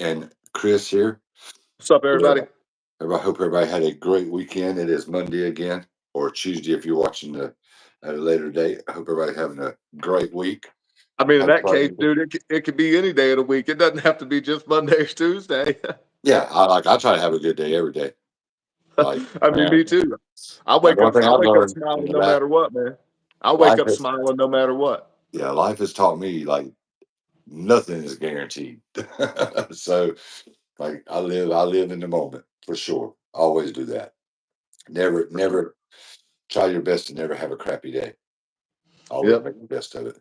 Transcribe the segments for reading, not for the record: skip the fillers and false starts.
and Chris here. What's up, everybody? I hope everybody had a great weekend. It is Monday again, or Tuesday if you're watching at a later date. I hope everybody having a great week. I mean, in Have that case, fun. dude, it could be any day of the week. It doesn't have to be just Monday or Tuesday. Yeah, I try to have a good day every day. Like, I mean, man, me too. like one thing I I've wake up learned in smiling the no last matter what, man. I wake life up has smiling no matter what. life has taught me like nothing is guaranteed. So like I live in the moment for sure. Always do that. Never try your best to never have a crappy day. Always Yep, make the best of it.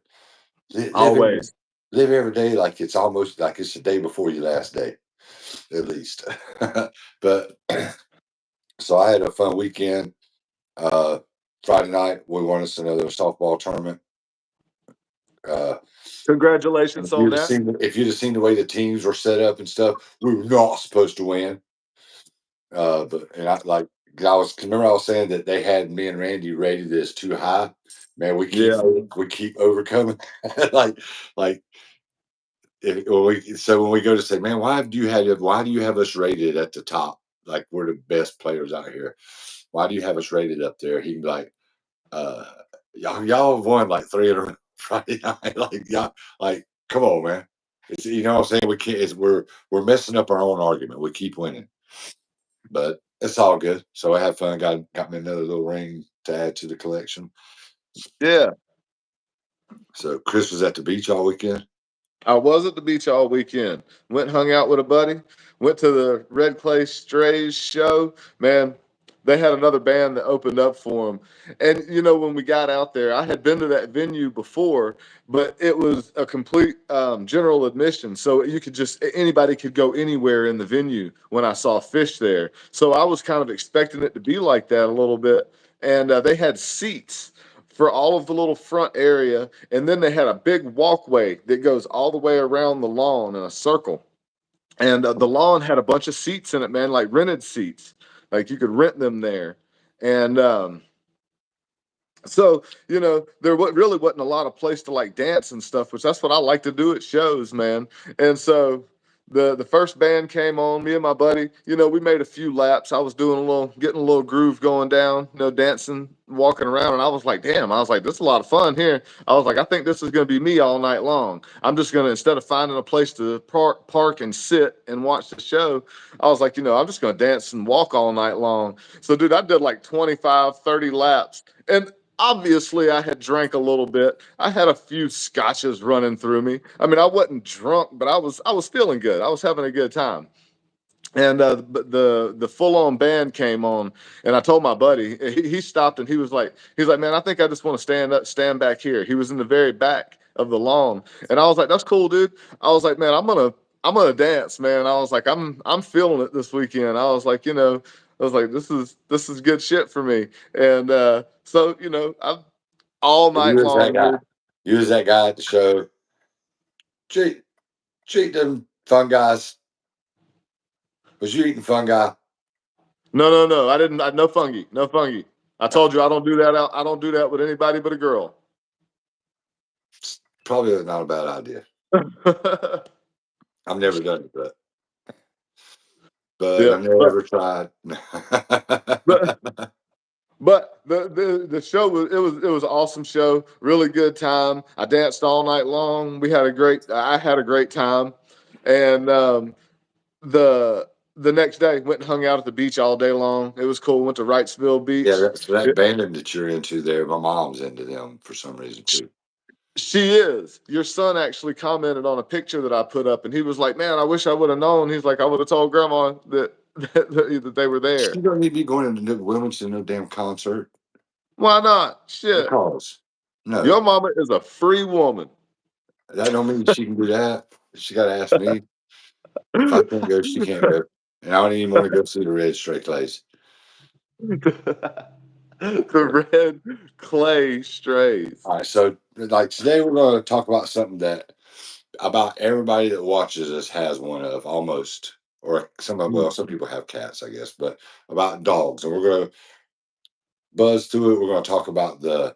Live every always. live every day like it's almost like it's the day before your last day, at least. But so I had a fun weekend. Uh, Friday night we won us another softball tournament. Uh, and Congratulations on that. if you'd have seen the way the teams were set up and stuff, we were not supposed to win. But and I like I was remember I was saying that they had me and Randy rated as too high. Man, Yeah, we keep overcoming. like like when we go to say, man, why do you have us rated at the top? Like we're the best players out here. Why do you have us rated up there? He can be like, uh, y'all have won like three in a row Friday night. Like y'all, like come on, man. It's, you know what I'm saying? We can't. We're messing up our own argument. We keep winning, but it's all good. So I had fun. Got me another little ring to add to the collection. yeah. So Chris was at the beach all weekend. I was at the beach all weekend. Went and hung out with a buddy. Went to the Red Clay Strays show. Man, they had another band that opened up for them. And when we got out there, I had been to that venue before, but it was a complete general admission. So you could just anybody could go anywhere in the venue when I saw Fish there. So I was kind of expecting it to be like that a little bit. And they had seats for all of the little front area, and then they had a big walkway that goes all the way around the lawn in a circle. And the lawn had a bunch of seats in it, man, like rented seats, like you could rent them there. And so there really wasn't a lot of place to like dance and stuff, which that's what I like to do at shows, man. And so the first band came on, me and my buddy, we made a few laps. I was getting a little groove going down, dancing, walking around, and I was like, damn, I was like, this is a lot of fun here. I was like, I think this is gonna be me all night long. I'm just gonna, instead of finding a place to park and sit and watch the show, I was like, I'm just gonna dance and walk all night long. So dude, I did like 25, 30 laps. And obviously I had drank a little bit. I had a few scotches running through me. I mean, I wasn't drunk, but I was feeling good. I was having a good time. And the full on band came on, and I told my buddy. He stopped and he's like, man, I think I just want to stand back here. He was in the very back of the lawn, and I was like, that's cool, dude. I was like, man, I'm gonna dance, man. I was like, I'm feeling it this weekend. I was like, I was like, this is good shit for me. And so I'm all You night was that long, guy. dude. You was that guy at the show. Treat treat them fun guys. Was you eating fungi? No, no, no. I didn't. No fungi. No fungi. I told you I don't do that. I don't do that with anybody but a girl. Probably not a bad idea. I've never done it, but Yeah, I've never tried. but but the show was an awesome show. Really good time. I danced all night long. I had a great time, and the the next day went and hung out at the beach all day long. It was cool. Went to Wrightsville Yeah, Beach. that's that band that you're into there. My mom's into them for some reason too. She is. Your son actually commented on a picture that I put up, and he was like, "Man, I wish I would have known." He's like, "I would have told Grandma that they were She there." don't need to be going to no Wilmington, no damn concert. Why not? Shit, Because your no, mama is a free woman. that don't mean she can do that. She got to ask me. If I can't go, she can't go. And I don't even want to go see the Red Stray Clays. The red clay strays. All right, so like today we're going to talk about something that about everybody that watches us has one of almost, or some people have cats, I guess, but about dogs, and we're going to buzz through it. We're going to talk about the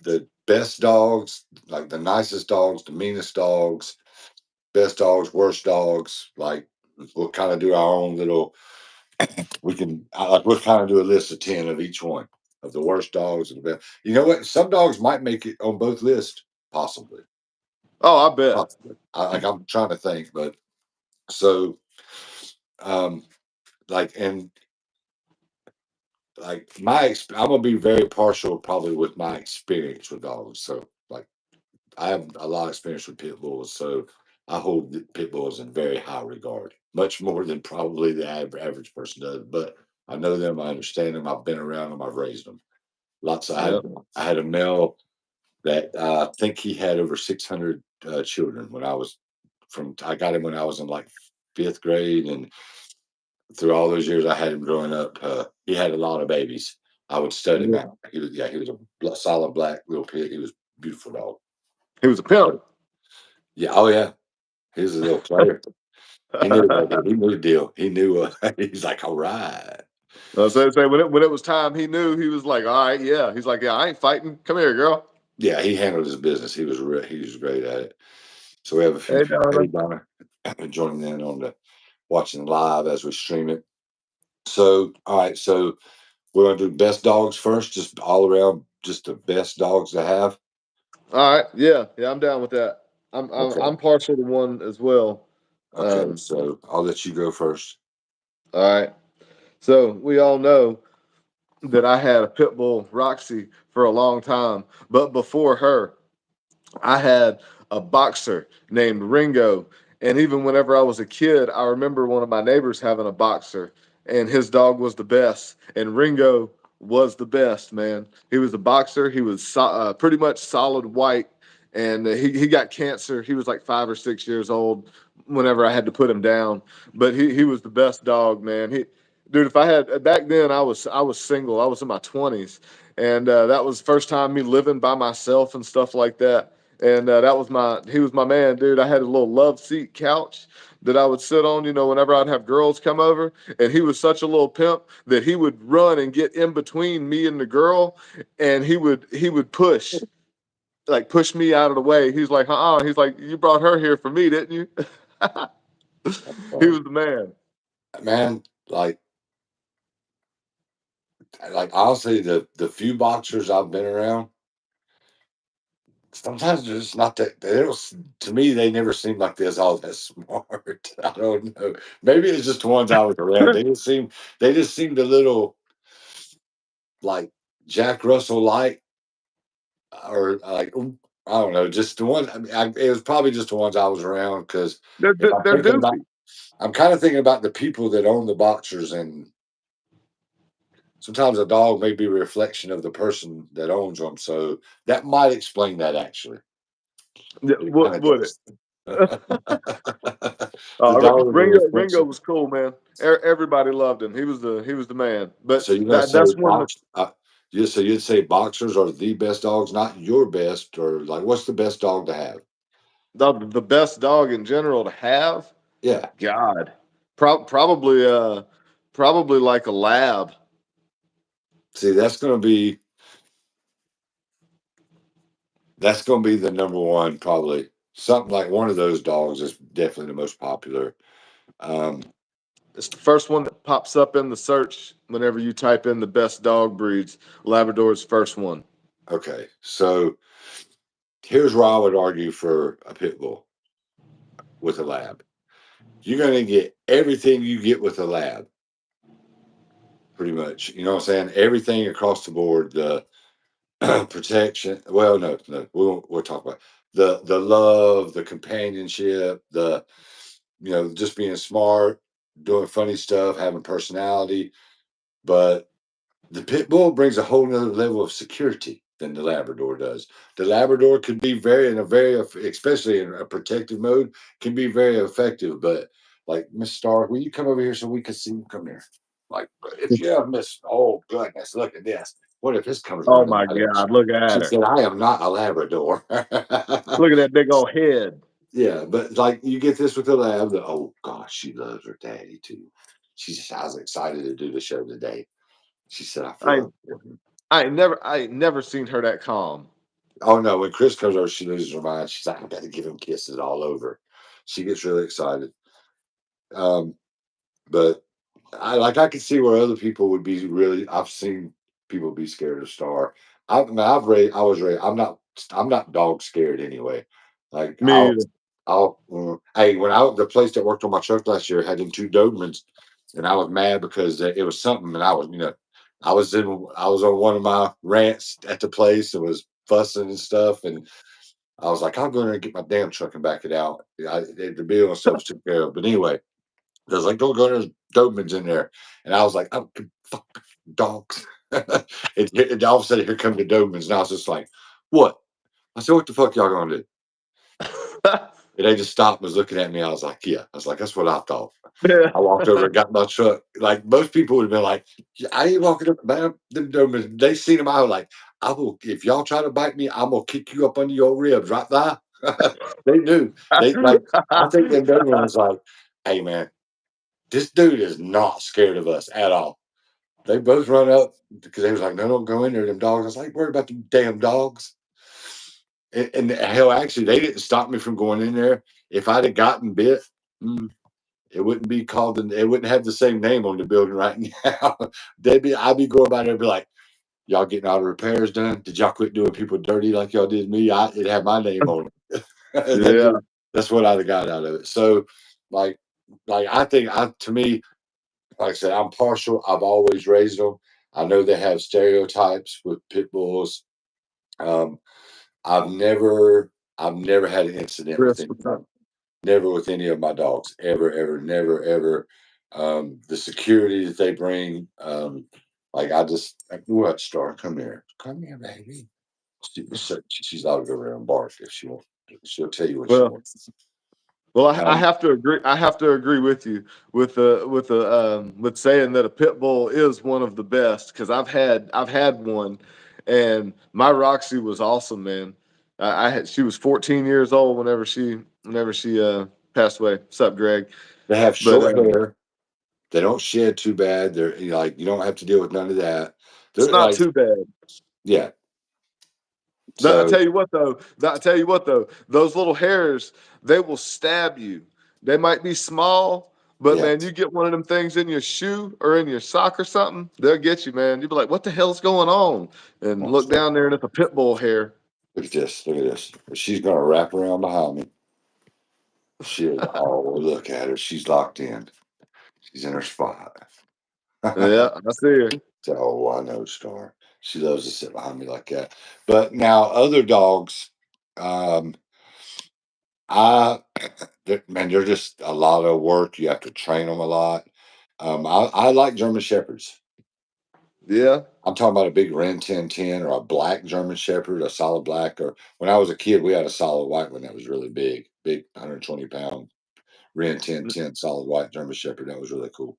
the best dogs, like the nicest dogs, the meanest dogs, best dogs, worst dogs. Like we'll kind of do our own little. Like we'll kind of do a list of 10 of each one of the worst dogs and the best. You know what? Some dogs might make it on both lists, possibly. Oh, I bet. Possibly. I'm trying to think, but so um, like and like I'm gonna be very partial probably with my experience with dogs. So like I have a lot of experience with pit bulls, so I hold the pit bulls in very high regard, much more than probably the average person does. But I know them, I understand them, I've been around them, I've raised them. Lots. Yeah. I had a male that I think he had over 600 children when I was from. I got him when I was in like fifth grade, and through all those years I had him growing up, he had a lot of babies. I would study him Yeah. out. He was a solid black little pig. He was a beautiful dog. He was a pimp. Yeah, oh yeah, he was a little player. He knew the deal. He knew. He's like, all right. Say when it was time, he knew. He was like, all right, yeah. He's like, yeah, I ain't fighting. Come here, girl. Yeah, he handled his business. He was great at it. So we have a few Hey, people. Hey, darling. Donna, joining in on the watching live as we stream it. So, all right. So we're gonna do best dogs first, just all around, just the best dogs to have. All right, yeah, yeah, I'm down with that. I'm Okay. partial to one as well. Okay. Um, So I'll let you go first. all right. So we all know that I had a pit bull, Roxy, for a long time, but before her, I had a boxer named Ringo. And even whenever I was a kid, I remember one of my neighbors having a boxer, and his dog was the best. And Ringo was the best, man. He was a boxer. He was pretty much solid white, and he got cancer. He was like 5 or 6 years old whenever I had to put him down. But he was the best dog, man. Dude, if I had back then, I was single. I was in my 20s, and that was the first time me living by myself and stuff like that. And he was my man, dude. I had a little love seat couch that I would sit on, whenever I'd have girls come over. And he was such a little pimp that he would run and get in between me and the girl, and he would push me out of the way. He's like, He's like, you brought her here for me, didn't you? He was the man. Man, like honestly, the few boxers I've been around, sometimes they're just not that. They don't. To me, they never seem like they're all that smart. I don't know. Maybe it's just the ones I was around. They just seemed a little like Jack Russell like, or like I don't know. Just the one. I mean, it was probably just the ones I was around because They're if I'm they're thinking about, doofy. I'm kind of thinking about the people that own the boxers, and sometimes a dog may be a reflection of the person that owns them. So that might explain that actually. Yeah, It kind of would does. it? The dog is a Ringo reflection. was cool, man. Everybody loved him. He was the man. But So you're gonna say that's when box? So you'd say boxers are the best dogs, not your best, or like what's the best dog to have? the best dog in general to have. Yeah. God, probably like a lab. See, that's gonna be the number one probably. Something like one of those dogs is definitely the most popular. Um, It's the first one that pops up in the search whenever you type in the best dog breeds. Labrador's first one. okay, so here's where I would argue for a pit bull with a lab. You're gonna get everything you get with a lab, pretty much. You know what I'm saying? Everything across the board. The protection. Well, no, we'll talk about the love, the companionship, the just being smart, doing funny stuff, having personality. But the pit bull brings a whole nother level of security than the Labrador does. The Labrador can be especially in a protective mode, can be very effective. But like Miss Stark, will you come over here so we can see you? Come here. Like if you have Miss, oh goodness, look at this. What if this comes Oh running my at us? God! Look at She her. said, I am not a Labrador. Look at that big old head. Yeah, but like you get this with the lab, oh gosh, she loves her daddy too. I was excited to do the show today. She said, I feel I like I ain't never seen her that calm. oh no, when Chris comes over, she loses her mind. She's like, I gotta give him kisses all over. She gets really excited. Um, but I can see where other people would be really. I've seen people be scared of Star. I mean, I was raised. I'm not dog scared anyway. Like Me either. hey, when the place that worked on my truck last year had them two Dobermans, and I was mad because it was something, and I was on one of my rants at the place and was fussing and stuff, and I was like, I'll go in there and get my damn truck and back it out. The bill and stuff was took care of. But anyway, I was like, go, there's Dobermans in there. And I was like, oh, fuck, dogs. And all of a sudden, here come the Dobermans. And I was just like, what? I said, what the fuck y'all gonna do? And they just stopped and was looking at me. I was like, yeah. I was like, that's what I thought. I walked over and got my truck. Like most people would have been like, I ain't walking up man, them Dobermans. They seen them. I was like, I will, if y'all try to bite me, I'm gonna kick you up under your ribs right there. They knew. They like, I think them Dobermans was like, hey man, this dude is not scared of us at all. They both run up because they was like, no, don't go in there, them dogs. I was like, worried about them damn dogs. And hell, actually, they didn't stop me from going in there. If I'd have gotten bit, it wouldn't be called, it wouldn't have the same name on the building right now. I'd be going by there and be like, y'all getting all the repairs done? Did y'all quit doing people dirty like y'all did me? It had my name on it. Yeah. That's what I'd have got out of it. So, like, I think to me, like I said, I'm partial. I've always raised them. I know they have stereotypes with pit bulls. Um, I've never, I've never had an incident with Chris, any what's of up? them. Never with any of my dogs. Ever, ever, never, ever. The security that they bring, like what Star? Come here, baby. She's out of her and bark if she wants. She'll tell you what she Well, wants. well, I Um, have to agree. I have to agree with you with saying that a pit bull is one of the best because I've had one, and my Roxy was awesome, man. She was 14 years old whenever she passed away. What's up, Greg? they have But short hair. They don't shed too bad. They're like you don't have to deal with none of that. it's They're not like too bad. yeah. I So tell you what though, those little hairs, they will stab you. They might be small, but yeah, man, you get one of them things in your shoe or in your sock or something, they'll get you, man. You'll be like, what the hell's going on? And look look down there and it's a pit bull hair. at this. Look at this. She's gonna wrap around behind me. She is. Oh, look at her. She's locked in. She's in her spot. Yeah, I see her. Oh, I know, Star. She loves to sit behind me like that. But now other dogs, um, I man, they're just a lot of work. You have to train them a lot. I like German Shepherds. Yeah. I'm talking about a big Ren 1010 or a black German Shepherd, a solid black. Or when I was a kid, we had a solid white one that was really big 120-pound Ren 1010 solid white German Shepherd. That was really cool.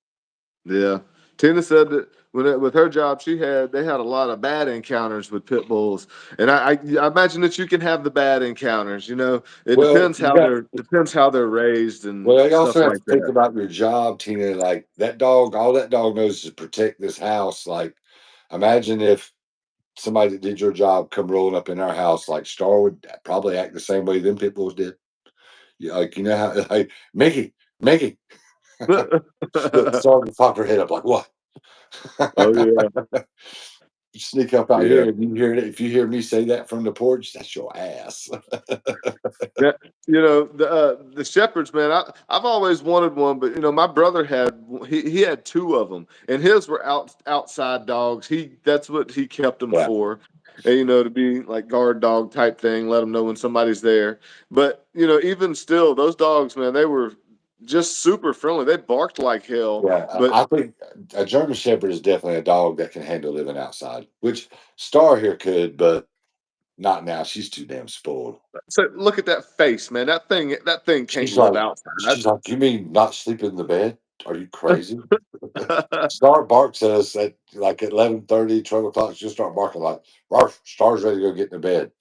Yeah. Tina said that with her job, they had a lot of bad encounters with pit bulls, and I imagine that you can have the bad encounters. It Well, depends how they're raised and well, you also stuff have to like think that. about your job, Tina. Like that dog, all that dog knows is protect this house. Like, imagine if somebody that did your job come rolling up in our house, like Star would probably act the same way them pit bulls did. Yeah, like you know how like Mickey. Look, Star would pop her head up like what? Oh yeah, You sneak up out yeah. here and you hear it. If you hear me say that from the porch, that's your ass. Yeah, the shepherds, man. I've always wanted one, but my brother he had two of them, and his were outside dogs. That's what he kept them Yeah, for, and to be like guard dog type thing, let them know when somebody's there. But even still, those dogs, man, they were just super friendly. They barked like hell, yeah. but I think a German Shepherd is definitely a dog that can handle living outside, which Star here could, but not now. She's too damn spoiled. so look at that face, man. That thing can't She's live like, outside. you mean not sleep in the bed? Are you crazy? Star barks at us at like at 11:30, 12 o'clock. She'll start barking like, "Rarf, Star's ready to go get in the bed."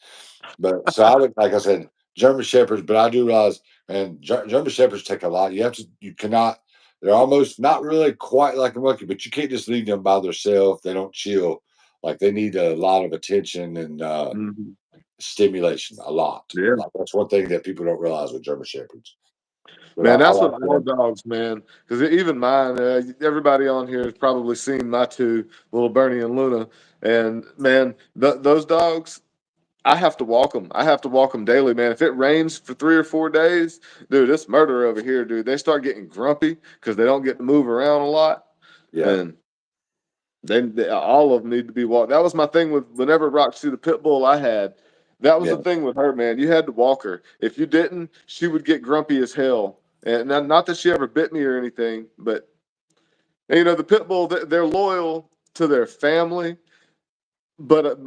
But so I would, like I said, German Shepherds, but I do realize, man, German Shepherds take a lot. You cannot, they're almost not really quite like a monkey, but you can't just leave them by themselves. They don't chill. Like they need a lot of attention and Mhm. stimulation, a lot. Yeah. Like that's one thing that people don't realize with German Shepherds. But Man, I that's what like all them. dogs, man. Because even mine, everybody on here has probably seen my two, little Bernie and Luna. And man, those dogs, I have to walk them. I have to walk them daily, man. If it rains for 3 or 4 days, dude, it's murder over here, dude. They start getting grumpy because they don't get to move around a lot, Yeah, and they all of them need to be walked. That was my thing with whenever Roxy, the pit bull I had. That was the yeah. thing with her, man. You had to walk her. If you didn't, she would get grumpy as hell. And not that she ever bit me or anything, but the pit bull, they're loyal to their family, but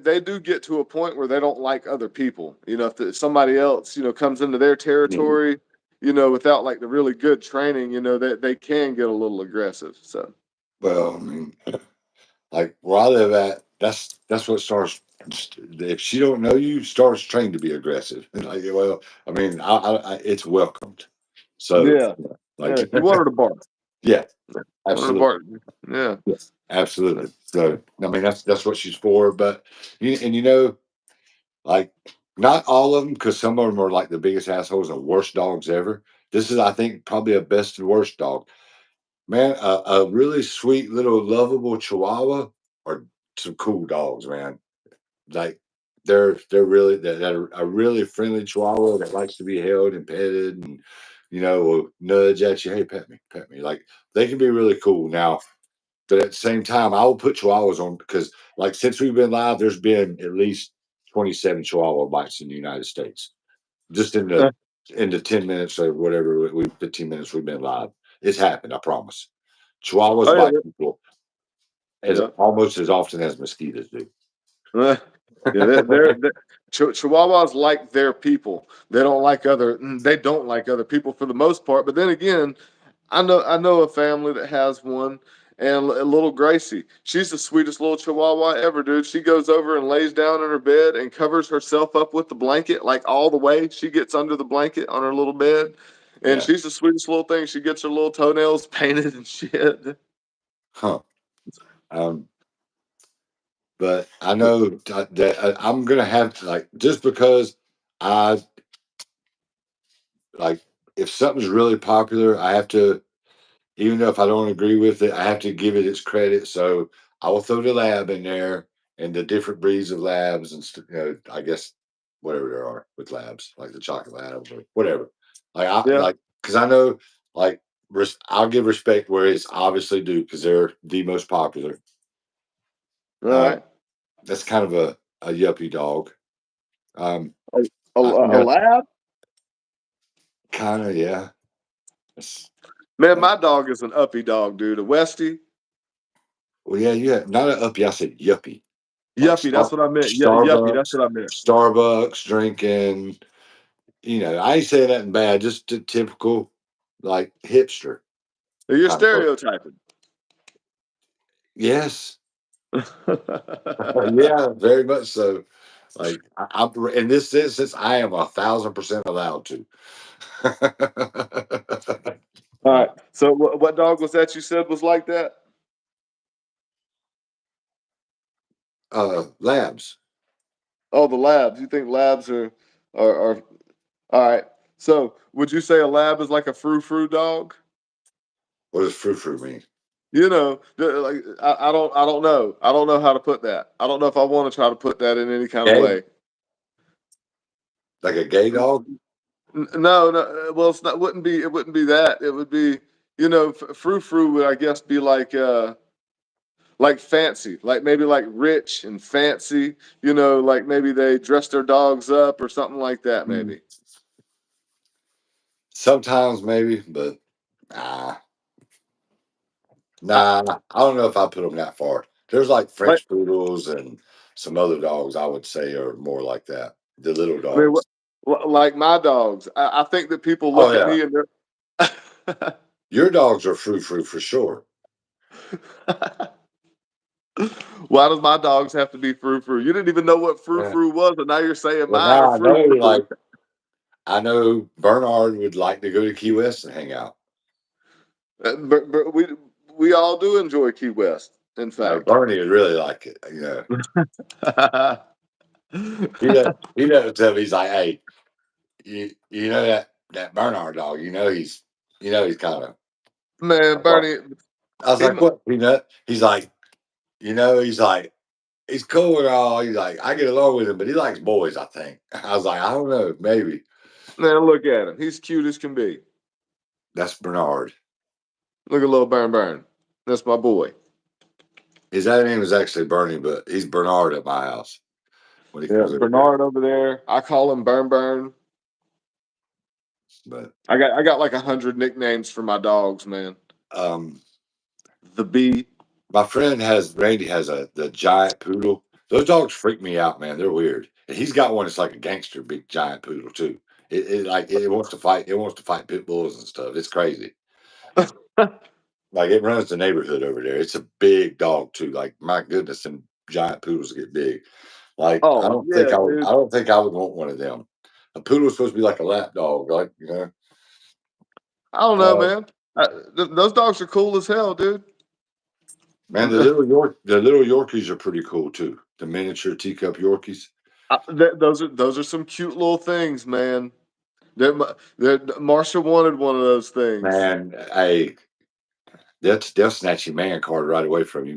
they do get to a point where they don't like other people. If somebody else comes into their Mhm. territory, without like the really good training, they can get a little aggressive. So Well, I mean, like where I live at, that's what starts. If she don't know you, starts trained to be aggressive. Like, well, I mean, it's welcomed. So, yeah, like, yeah, you want her to bark. yeah, Want her to absolutely, bark. Yeah. yes, absolutely. So, I mean, that's what she's for. But like, not all of them, because some of them are like the biggest assholes and worst dogs ever. This is, I think, probably a best and worst dog. Man, a really sweet little lovable Chihuahua are some cool dogs, man. Like they're a really friendly Chihuahua that likes to be held and petted, and will nudge at you. Hey, pet me, pet me. Like they can be really cool. Now, but at the same time, I will put Chihuahuas on because, like, since we've been live, there's been at least 27 Chihuahua bites in the United States, just in the 10 minutes or whatever 15 minutes we've been live. It's happened. I promise. Chihuahuas Oh bite yeah. people as Yeah. almost as often as mosquitoes do. Yeah. Yeah, Chihuahuas like their people. They don't like other people for the most part. But then again, I know a family that has one, and a little Gracie. She's the sweetest little Chihuahua ever, dude. She goes over and lays down in her bed and covers herself up with the blanket, like all the way. She gets under the blanket on her little bed, and Yeah. she's the sweetest little thing. She gets her little toenails painted and shit. Huh. Um, but I know that I'm gonna have to, like, just because I like, if something's really popular, I have to, even though if I don't agree with it, I have to give it its credit. So I will throw the lab in there and the different breeds of labs and I guess whatever there are with labs, like the chocolate lab or whatever. Like I Yeah. like because I know, like, I'll give respect where it's obviously due because they're the most popular. All Uh, right. that's kind of a yuppie dog. Um, A, a, a lab? kind of, yeah. It's, Man, uh, my dog is an uppy dog, dude. A Westie. well, yeah, yeah. Not an uppie. I said yuppie. Like Yuppie, that's what I meant. Yuppie, that's Starbucks, what I meant. Starbucks drinking. I ain't saying nothing bad. Just a typical, like, hipster You're kind of person. stereotyping. Yes, yeah, very much so. Like I'm in this instance, I am 1,000% allowed to. All right. So what dog was that you said was like that? Labs. Oh, the labs. You think labs are all right. So would you say a lab is like a frou-frou dog? What does frou frou mean? Like I don't know. I don't know how to put that. I don't know if I want to try to put that in any kind of Gay? way. Like a gay dog? No, no. Well, it's not. Wouldn't be. It wouldn't be that. It would be. Frou frou would I guess be like fancy, like maybe like rich and fancy. Like maybe they dress their dogs up or something like that. Mm. Maybe. Sometimes maybe, but nah, I, nah. I don't know if I put them that far. There's like like French poodles and some other dogs I would say are more like that. The little I mean, dogs. like my dogs. I think that people Oh look at yeah, me and they're. your dogs are frou frou for sure. Why does my dogs have to be frou frou? You didn't even know what frou Yeah. frou was, and now you're saying Well, mine are now I frou know. frou. Like I know Bernard would like to go to Key West and hang out. But we all do enjoy Key West. In fact, Bernie would really like it. He doesn't tell me. He's like, hey, you know that. that Bernard dog. He's kind of. Man, Bernie, I was he, like, what, Peanut? He's like, he's like, he's cool and all. He's like, I get along with him, but he likes boys, I think. I was like, I don't know, maybe. man, look at him. He's cute as can be. That's Bernard. Look at little Burn. That's my boy. His other name is actually Bernie, but he's Bernard at my house when he Yeah, comes over here. Bernard over there. I call him Burn. But I got like 100 nicknames for my dogs, man. um, The Bee. my friend Randy has the giant poodle. Those dogs freak me out, man. They're weird. And he's got one that's like a gangster big giant poodle too. It wants to fight. It wants to fight pit bulls and stuff. It's crazy. Like it runs the neighborhood over there. It's a big dog too. Like my goodness, and giant poodles get big. Like I Oh don't think yeah, I would. dude. I don't think I would want one of them. A poodle is supposed to be like a lap dog, like I don't know, Uh, man. Those dogs are cool as hell, dude. man, the little Yorkies are pretty cool too. The miniature teacup Yorkies. Those are some cute little things, man. Marsha wanted one of those things. Man, they'll snatch your man card right away from you.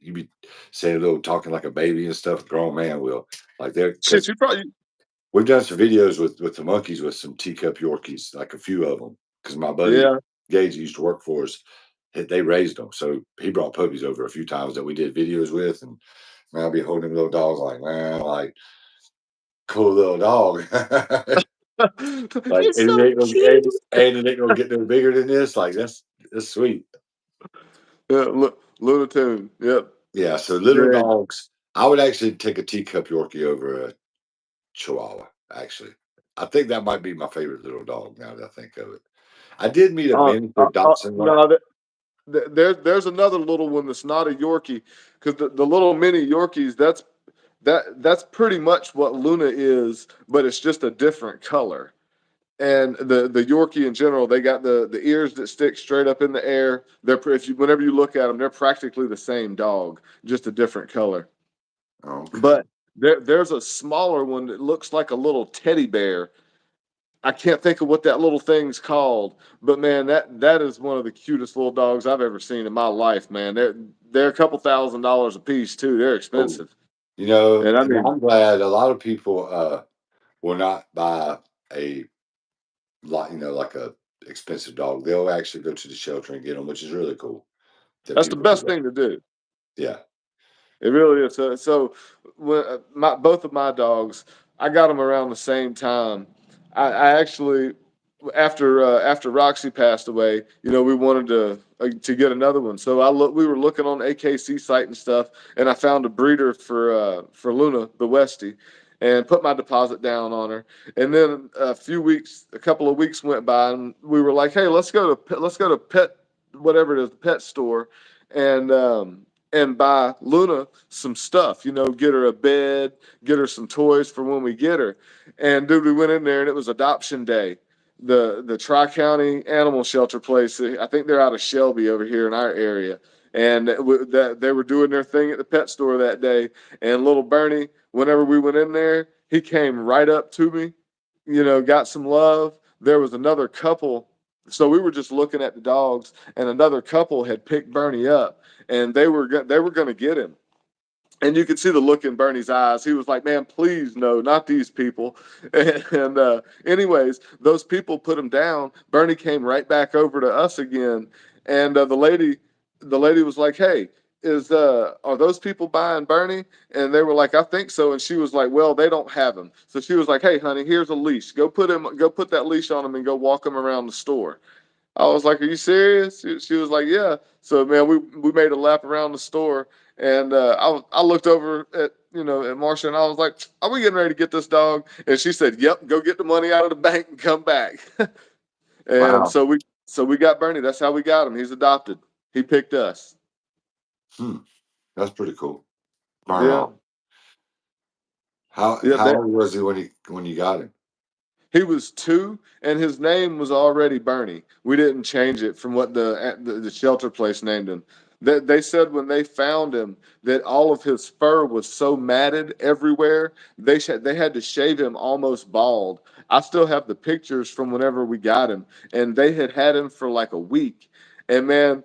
You be saying a little talking like a baby and stuff. A grown man will like they're Shit, because you probably we've done some videos with the monkeys with some teacup Yorkies, like a few of them. Because my buddy yeah. Gage used to work for us. They raised them, so he brought puppies over a few times that we did videos with, and man, I'll be holding them little dogs like man, like cool little dog. Like You're so cute. and it ain't gonna get no bigger than this. Like that's sweet. Yeah, look, Luna Tune. Yep. Yeah, so little Great. dogs. I would actually take a teacup Yorkie over a Chihuahua. Actually, I think that might be my favorite little dog. Now that I think of it, I did meet a miniature Dachshund one. No, there's another little one that's not a Yorkie because the little mini Yorkies that's pretty much what Luna is, but it's just a different color. And the Yorkie in general, they got the ears that stick straight up in the air. Whenever you look at them, they're practically the same dog, just a different color. Okay. But there's a smaller one that looks like a little teddy bear. I can't think of what that little thing's called, but man, that is one of the cutest little dogs I've ever seen in my life, man. They're a couple $1,000s a piece too. They're Oh, expensive. And I and mean, I'm glad a lot of people will not buy a lot, like a expensive dog. They'll actually go to the shelter and get them, which is really cool that that's the people do best that. thing to do. Yeah. It really is. So when both of my dogs, I got them around the same time. I actually after Roxy passed away, we wanted to get another one. So we were looking on AKC site and stuff, and I found a breeder for Luna, the Westie, and put my deposit down on her. And then a couple of weeks went by, and we were like, hey, let's go to pet whatever it is, the pet store, and buy Luna some stuff, get her a bed, get her some toys for when we get her. And dude, we went in there and it was adoption day. The Tri-County Animal Shelter place, I think they're out of Shelby over here in our area. And they were doing their thing at the pet store that day. And little Bernie, whenever we went in there, he came right up to me, got some love. There was another couple. So we were just looking at the dogs, and another couple had picked Bernie up, and they were going to get him. And you could see the look in Bernie's eyes. He was like, "Man, please no, not these people." And anyways, those people put him down. Bernie came right back over to us again, and the lady was like, "Hey, are those people buying Bernie?" And they were like, "I think so." And she was like, "Well, they don't have him." So she was like, "Hey, honey, here's a leash. Go put that leash on him, and go walk him around the store." I was like, "Are you serious?" She was like, "Yeah." So man, we made a lap around the store, and I looked over at Marcia, and I was like, "Are we getting ready to get this dog?" And she said, "Yep, go get the money out of the bank and come back." And Wow. so we got Bernie. That's how we got him. He's adopted. He picked us. Hmm. That's pretty cool. Right Yeah, on. How yeah. how old was he when you got him? He was 2, and his name was already Bernie. We didn't change it from what the shelter place named him. They said when they found him that all of his fur was so matted everywhere, they had to shave him almost bald. I still have the pictures from whenever we got him, and they had him for like a week. And man,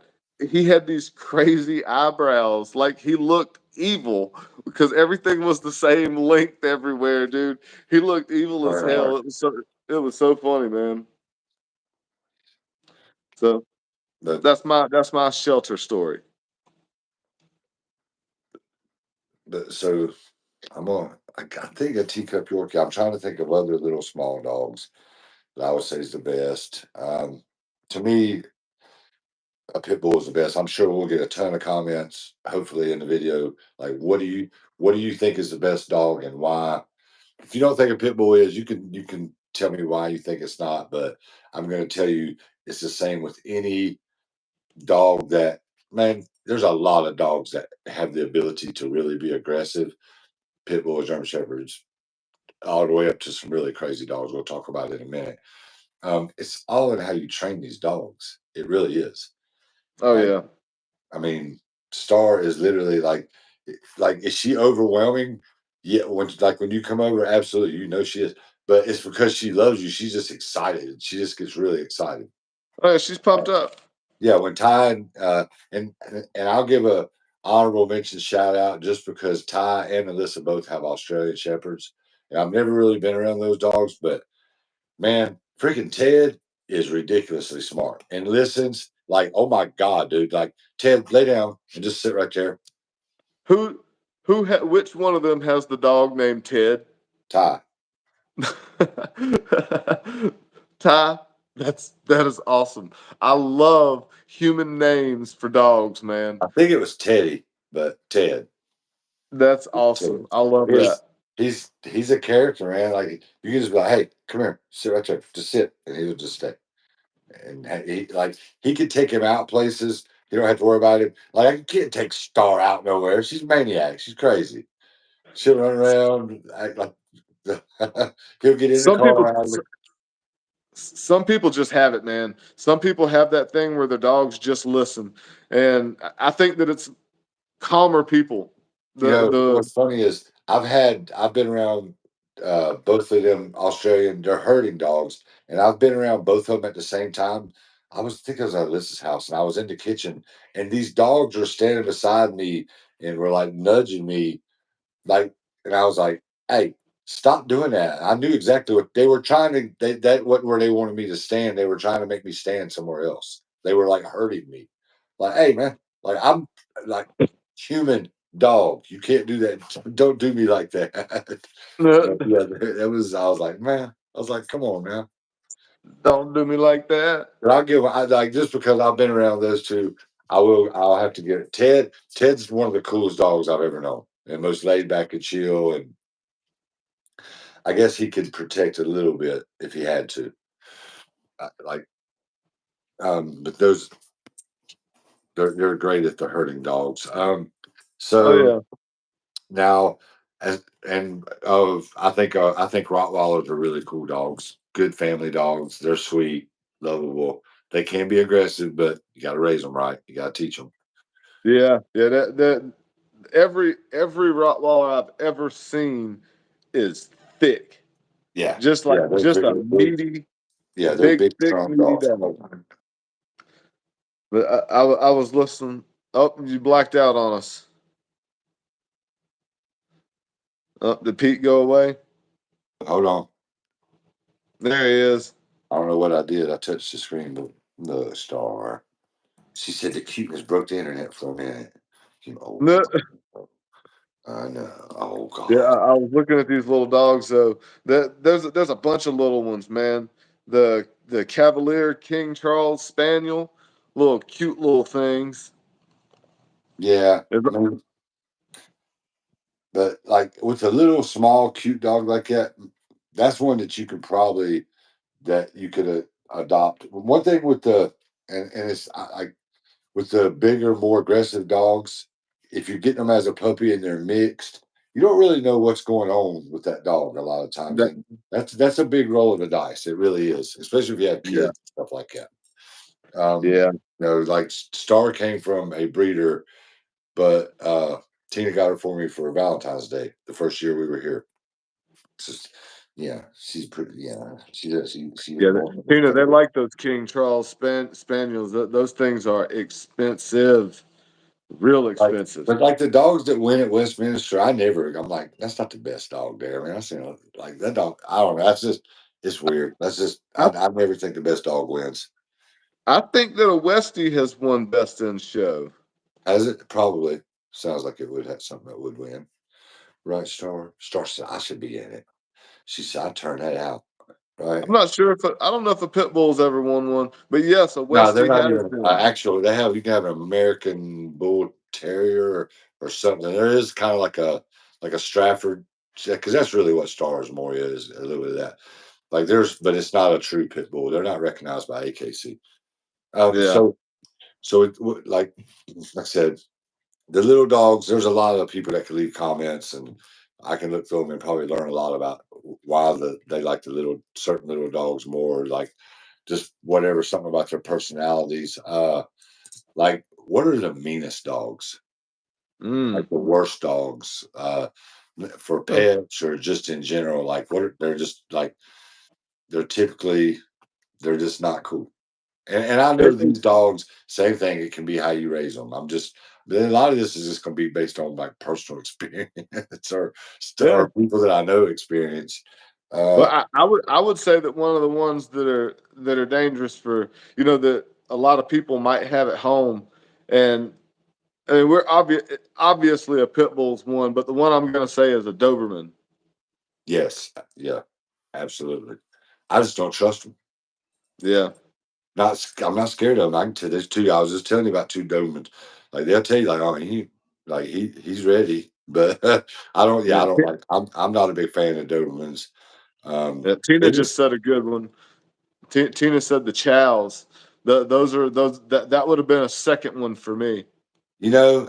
he had these crazy eyebrows. Like he looked evil because everything was the same length everywhere, dude. He looked evil as Very hard. hell. It was so funny, man. So But that's my shelter story. so I think a teacup Yorkie. I'm trying to think of other little small dogs that I would say is the best. To me, a pit bull is the best. I'm sure we'll get a ton of comments, hopefully in the video. Like, what do you think is the best dog and why? If you don't think a pit bull is, you can tell me why you think it's not. But I'm going to tell you, it's the same with any dog that, man. There's a lot of dogs that have the ability to really be aggressive. Pit bulls, German shepherds, all the way up to some really crazy dogs. We'll talk about it in a minute. It's all in how you train these dogs. It really is. Oh Like, yeah. I mean, Star is literally like, is she overwhelming? Yeah, when you come over, absolutely, she is. But it's because she loves you. She's just excited. She just gets really excited. Oh yeah, she's pumped up. Yeah, when Ty and I'll give a honorable mention shout out just because Ty and Alyssa both have Australian shepherds. And I've never really been around those dogs, but man, freaking Ted is ridiculously smart and listens like, oh my God, dude. Like, Ted, lay down and just sit right there. Who which one of them has the dog named Ted? Ty. Ty, that is awesome. I love human names for dogs, man. I think it was Teddy, but Ted. That's Ted. awesome. I love that. He's a character, man. Like, you can just be like, hey, come here, sit right there, just sit, and he would just stay. And he could take him out places. You don't have to worry about him. Like, I can't take Star out nowhere. She's a maniac. She's crazy. She'll run around, act like he'll get in the Some people car. some people just have it, man. Some people have that thing where their dogs just listen. And I think that it's calmer people. The What's funny is I've been around both of them Australian, they're herding dogs, and I've been around both of them at the same time. I think I was at Alyssa's house, and I was in the kitchen, and these dogs were standing beside me and were like nudging me, like, and I was like, "Hey, stop doing that!" I knew exactly what they were trying to. That wasn't where they wanted me to stand. They were trying to make me stand somewhere else. They were like hurting me, like, "Hey, man, like I'm like human dog. You can't do that. Don't do me like that." But yeah, that was. I was like, man. I was like, come on, man. don't do me like that. But I like just because I've been around those two. I'll have to get it. Ted's one of the coolest dogs I've ever known, and most laid back and chill. And I guess he could protect a little bit if he had to. Like, but they're great at the herding dogs. Oh So yeah. now, I think Rottweilers are really cool dogs. Good family dogs. They're sweet, lovable. They can be aggressive, but you got to raise them right. You got to teach them. Yeah. Yeah. That every Rottweiler I've ever seen is thick. Yeah, Just like yeah, just a they're big. meaty, Yeah, they're big, big, thick, strong meaty dogs. dog. But I was listening. Oh, you blacked out on us. Oh, did Pete go away? Hold on. There he is. I don't know what I did. I touched the screen, but the star. She said the cuteness broke the internet for a minute. You old. No, I know. Oh yeah, God. I was looking at these little dogs though. There's a bunch of little ones, man. The Cavalier King Charles Spaniel, little cute little things. Yeah. But like with a little small cute dog like that, that's one that you could adopt. One thing with the and it's like with the bigger, more aggressive dogs, if you get them as a puppy and they're mixed, you don't really know what's going on with that dog a lot of times, That, and that's a big roll of the dice. It really is, especially if you have yeah, kids and stuff like that. Um, yeah, like Star came from a breeder, but Tina got her for me for Valentine's Day, the first year we were here. Yeah, she's pretty. Yeah, she does. She is Yeah, more. Tina, they like those King Charles Spaniels. Those things are expensive, real Like, expensive. but like the dogs that win at Westminster, I'm like, that's not the best dog there. I mean, I seen like that dog. I don't know. That's just, it's weird. That's just, I, I never think the best dog wins. I think that a Westie has won Best in Show. Has it? Probably sounds like it would have something that would win. Right, Star said I should be in it. She said I turned that out. Right. I'm not sure if I don't know if a pit bull's ever won one, but yes, a No, they're Westie not has even been. actual. They have, you can have an American Bull Terrier or something. There is kind of like a Stratford, because that's really what Stars more is, a little bit of that. Like there's, but it's not a true pit bull. They're not recognized by AKC. Yeah, So like I said, the little dogs. There's a lot of people that can leave comments, and I can look through them and probably learn a lot about why they like the certain little dogs more. Like just whatever, something about their personalities. Like, what are the meanest dogs? mm. Like the worst dogs for Huh. pets or just in general? Like, they're just like they're typically they're just not cool. And I know It- these dogs, same thing. It can be how you raise them. But a lot of this is just going to be based on like personal experience yeah. or people that I know experience. Well, Uh, I would say that one of the ones that are dangerous for that a lot of people might have at home, and I mean we're obviously a pit bull's one, but the one I'm going to say is a Doberman. yes, yeah, absolutely. I just don't trust them. Yeah, I'm not scared of them. I can tell there's two. I was just telling you about two Dobermans. Like they'll tell you, like, oh, he's ready. But I don't. Yeah, yeah. I don't like. I'm not a big fan of Dobermans. Yeah, Tina They just just, said a good one. Tina said the chows. Those that would have been a second one for me.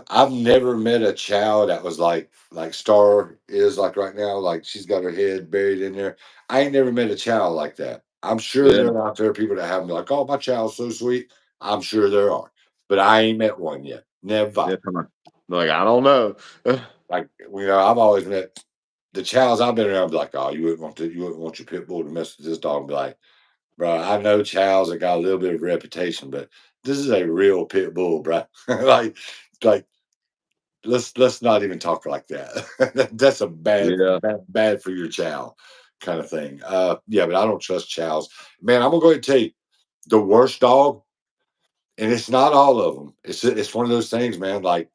I've never met a chow that was like Star is like right now. Like she's got her head buried in there. I ain't never met a chow like that. I'm sure Yeah, there are out there people that have them like, oh, my chow's so sweet. I'm sure there are, but I ain't met one yet. Never. yeah. Come on. Like I don't know. Like I've always met the chows I've been around. Be like, oh, you wouldn't want your pit bull to mess with this dog. And be like, bro, I know chows that got a little bit of reputation, but this is a real pit bull, bro. like let's not even talk like that. That's a Yeah, bad for your chow kind of thing. Yeah, but I don't trust chows. Man, I'm gonna go ahead and tell you the worst dog, and it's not all of them. It's one of those things, man. Like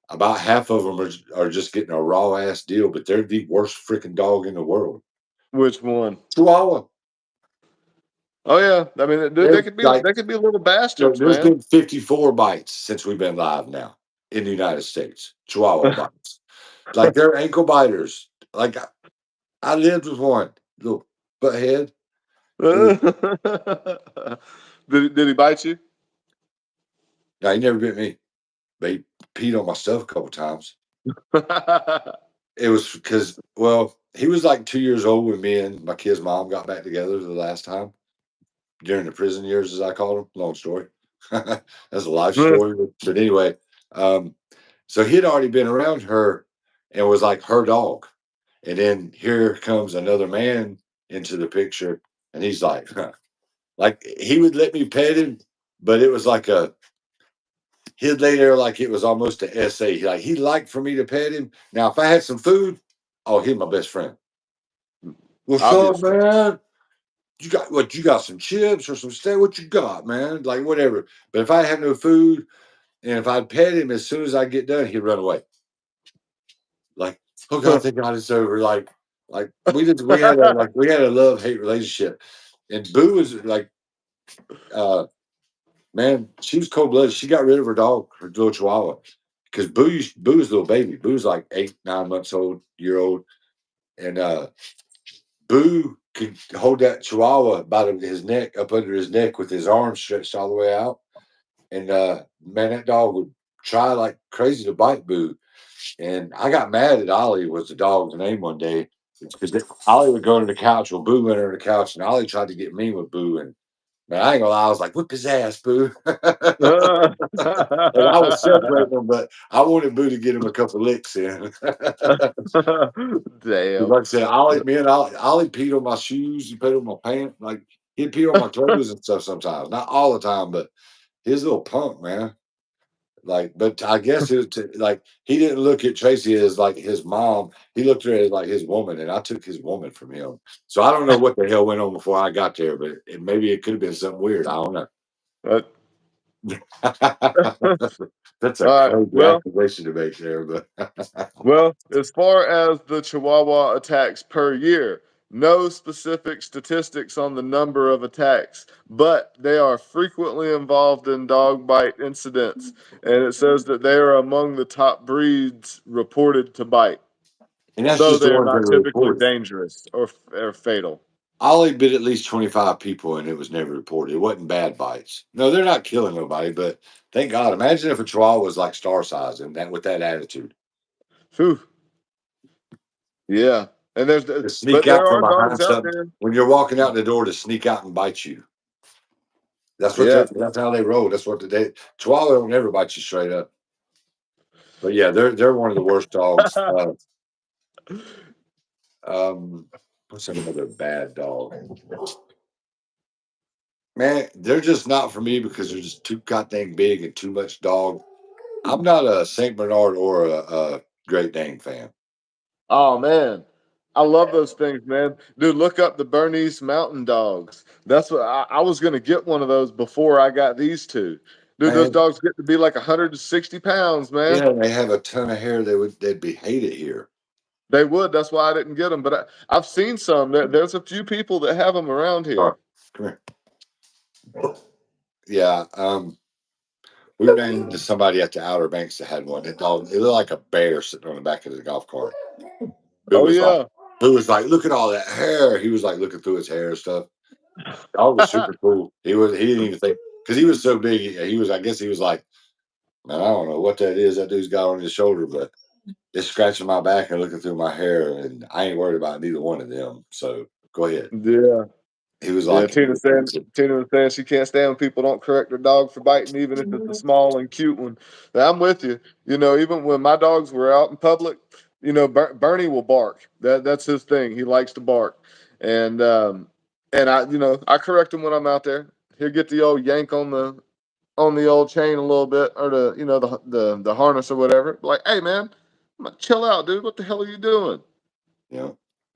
about half of them are just getting a raw ass deal, but they're the worst freaking dog in the world. which one? Chihuahua. Oh yeah, I mean they They're could be like, they could be little bastards, there's man. been 54 bites since we've been live now in the United States. Chihuahua bites. Like they're ankle biters. Like I lived with one little butthead. Ooh. Did he bite you? Now he never bit me, but he peed on my stuff a couple times. It was because, well, he was like 2 years old when me and my kid's mom got back together the last time during the prison years, as I called them. Long story. That's a life story. But anyway, um, so he had already been around her and was like her dog. And then here comes another man into the picture, and he's like, like he would let me pet him, but it was like he'd lay there like it was almost an essay. He liked for me to pet him. Now, if I had some food, oh, he's my best friend. What's up, Obviously. man? You got what? You got some chips or some steak? What you got, man? Like whatever. But if I had no food and if I'd pet him, as soon as I get done, he'd run away. Like, oh God, thank God it's over. Like we had a love hate relationship. And Boo was like, uh, man, she was cold blooded. She got rid of her dog, her little Chihuahua, because Boo's a little baby. Boo's like 8, 9 months old, year old, and Boo could hold that Chihuahua by his neck, up under his neck, with his arms stretched all the way out. And man, that dog would try like crazy to bite Boo. And I got mad at Ollie, was the dog's name, one day, because Ollie would go to the couch. Well, Boo went under the couch, and Ollie tried to get mean with Boo, and Man, I ain't gonna lie, I was like, "Whip his ass, Boo." And I was celebrating him, but I wanted Boo to get him a couple licks in. 'Cause Damn. like I said, Ollie peed on my shoes, he peed on my pants, like, he'd pee on my clothes and stuff sometimes. Not all the time, but his little punk, man. Like, but I guess it was like he didn't look at Tracy as like his mom. He looked at her as like his woman, and I took his woman from him. So I don't know what the hell went on before I got there, but maybe it could have been something weird. I don't know. But, That's a all right. crazy accusation to make there, but Well, as far as the Chihuahua attacks per year, no specific statistics on the number of attacks, but they are frequently involved in dog bite incidents. And it says that they are among the top breeds reported to bite, and that's though just the they are ones that not were typically reported. dangerous or fatal. Ollie bit at least 25 people and it was never reported. It wasn't bad bites. No, they're not killing nobody, but thank God. Imagine if a chihuahua was like star size and that with that attitude. Whew. Yeah. And To sneak but there out from are dogs behind out something there. when you're walking out the door to sneak out and bite you. Yeah. That's how they roll. That's what Chihuahua don't never bite you straight up. But yeah, they're one of the worst dogs. Um, what's another bad dog? Man, they're just not for me because they're just too goddamn big and too much dog. I'm not a Saint Bernard or a Great Dane fan. Oh man, I love those things, man. Dude, look up the Bernese Mountain Dogs. That's what I was gonna get one of those before I got these two. Dude, those Man, dogs get to be like 160 pounds, man. yeah, they have a ton of hair. They'd be hated here. They would. That's why I didn't get them. But I've seen some. There's a few people that have them around Sorry, here. come here. Yeah, we ran into somebody at the Outer Banks that had one. It looked like a bear sitting on the back of the golf cart. Boo Oh was like, yeah. look at all that hair. He was like looking through his hair and stuff. Dog was super cool. He didn't even think because he was so big. He was, I guess he was like, man, I don't know what that is that dude's got on his shoulder, but it's scratching my back and looking through my hair, and I ain't worried about neither one of them. So go ahead. Yeah. He was Yeah, like, Tina was saying she can't stand when people don't correct their dog for biting, even if it's a small and cute one. Now, I'm with you. Even when my dogs were out in public, Bernie will bark. That's his thing. He likes to bark, and I correct him when I'm out there. He'll get the old yank on the old chain a little bit, or the harness or whatever. Like, hey man, chill out, dude. What the hell are you doing?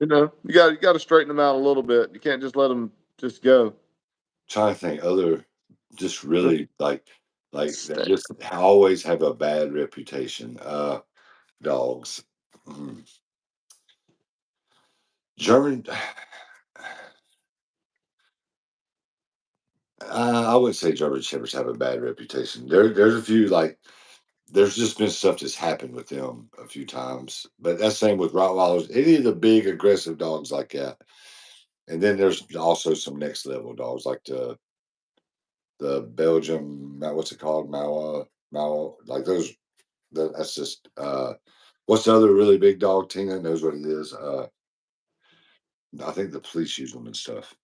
you know, You got to straighten them out a little bit. You can't just let them just go. trying to think other, just really like that Stay. just always have a bad reputation. Dogs. Mm. German. I wouldn't say German Shepherds have a bad reputation. There's a few like there's just been stuff that's happened with them a few times, but that's same with Rottweilers. Any of the big aggressive dogs like that. And then there's also some next level dogs like the Belgium, what's it called, Malwa, like those. That's just what's the other really big dog? Tina knows what it is. I think the police use them and stuff.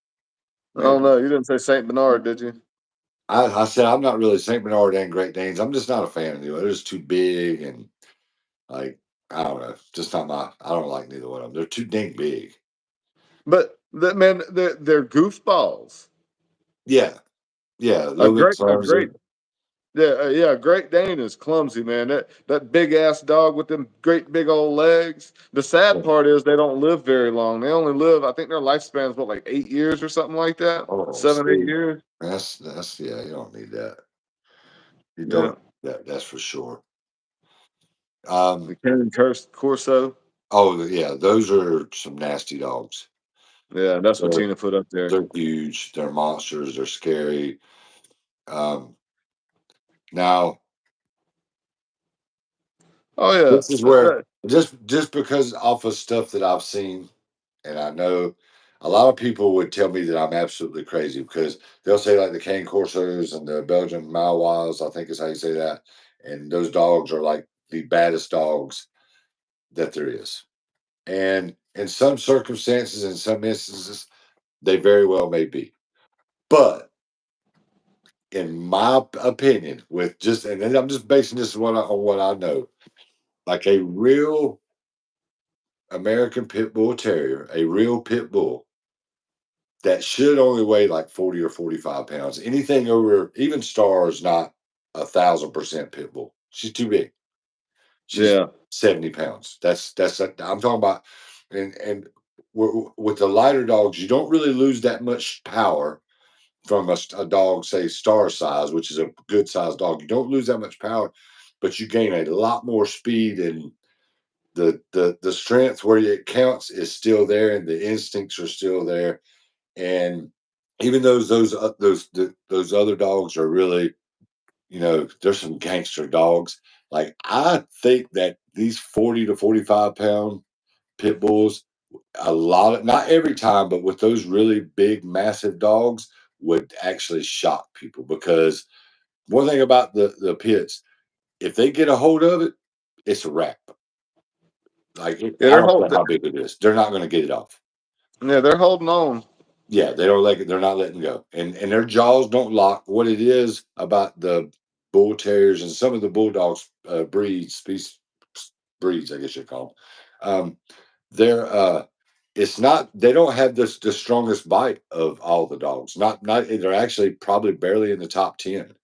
I don't Maybe know. You didn't say Saint Bernard, did you? I said I'm not really Saint Bernard and Great Danes. I'm just not a fan of them. They're just too big and like I don't know. Just not my. I don't like neither one of them. They're too dang big. But that man, they're goofballs. Yeah, yeah. A Little bit great, a clumsy. great, yeah. A Great Dane is clumsy, man. That big ass dog with them great big old legs. The sad part is they don't live very long. They only live. I think their lifespan is what, like 8 years or something like that. Oh, 7, 8 see, years. that's yeah. You don't need that. You don't Yeah. need that. That's for sure. The Um. Cannon Corso. Oh yeah, those are some nasty dogs. Yeah, that's what They're Tina put up there. they're huge. They're monsters. They're scary. Um. Now Oh yeah. this is where just because off of stuff that I've seen, and I know a lot of people would tell me that I'm absolutely crazy because they'll say like the cane corsos and the Belgian Malinois, I think is how you say that, and those dogs are like the baddest dogs that there is. And in some circumstances, in some instances, they very well may be. But in my opinion, with just, and then I'm just basing this on what I know, like a real American Pit Bull Terrier, a real pit bull that should only weigh like 40 or 45 pounds. Anything over, even Star is not 1,000% pit bull. She's too big. She's Yeah. 70 pounds. I'm talking about, and with the lighter dogs, you don't really lose that much power from a dog, say Star size, which is a good sized dog. You don't lose that much power, but you gain a lot more speed, and the strength where it counts is still there, and the instincts are still there. And even those other dogs are really, there's some gangster dogs. Like, I think that these 40 to 45 pound pit bulls, a lot of, not every time, but with those really big, massive dogs, would actually shock people, because one thing about the pits, if they get a hold of it, it's a wrap. Like, Yeah, I don't care how big it is, they're not going to get it off. yeah, they're holding on. Yeah, they don't like it. They're not letting go, and their jaws don't lock. What it is about the bull terriers and some of the bulldogs breeds, I guess you call them. They're it's not, they don't have the strongest bite of all the dogs. Not they're actually probably barely in the top 10.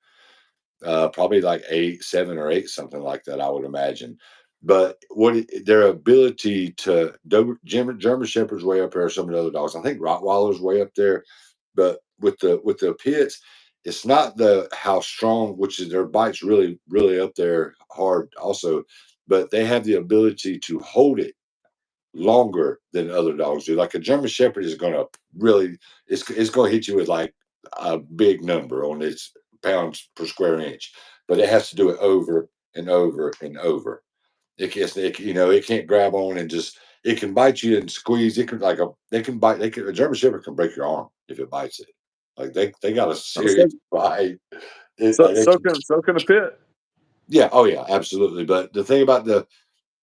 Probably like 8, 7 or 8, something like that, I would imagine. But their ability to German Shepherds way up there, some of the other dogs. I think Rottweilers way up there. But with the pits, it's not the how strong, which is their bites really really up there hard also, but they have the ability to hold it longer than other dogs do. Like a German Shepherd is going to really, it's going to hit you with like a big number on its pounds per square inch, but it has to do it over and over and over. It can't grab on and just, it can bite you and squeeze. It can like they can bite. A German Shepherd can break your arm if it bites it. Like they got a So, serious bite. so, so can so can a pit. Yeah, oh yeah, absolutely. But the thing about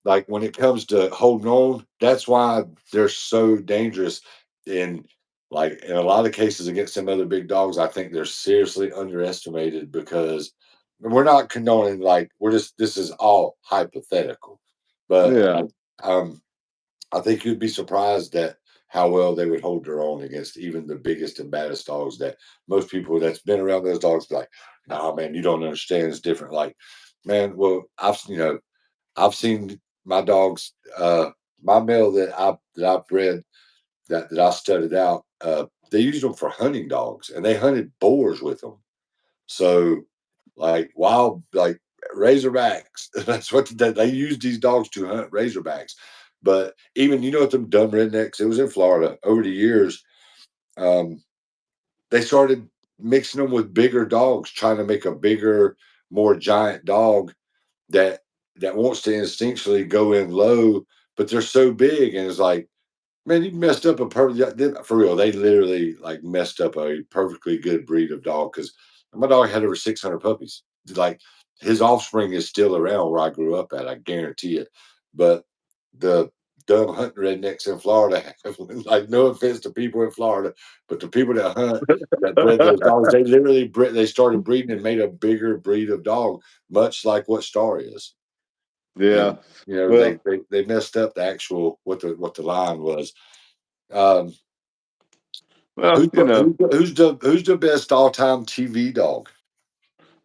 like when it comes to holding on, that's why they're so dangerous. In like in a lot of cases against some other big dogs, I think they're seriously underestimated, because we're not condoning, like, we're just, this is all hypothetical. But Yeah, I think you'd be surprised at how well they would hold their own against even the biggest and baddest dogs, that most people that's been around those dogs be like, nah man, you don't understand, it's different. Like, man, well, I've seen my dogs, my male that I've bred, that I studied out. They used them for hunting dogs, and they hunted boars with them. So, like wild, like razorbacks. That's what they use these dogs to hunt razorbacks. But even, what them dumb rednecks. It was in Florida over the years. Um, they started mixing them with bigger dogs, trying to make a bigger, more giant dog that wants to instinctually go in low, but they're so big, and it's like, man, you messed up a perfect, for real. They literally like messed up a perfectly good breed of dog, because my dog had over 600 puppies. Like, his offspring is still around where I grew up at, I guarantee it. But the dumb hunting rednecks in Florida have, like, no offense to people in Florida, but the people that hunt, that bred those dogs, they literally they started breeding and made a bigger breed of dog, much like what Star is. yeah. And Well, they messed up the actual, what the line was. Um, well, who's the best all time TV dog?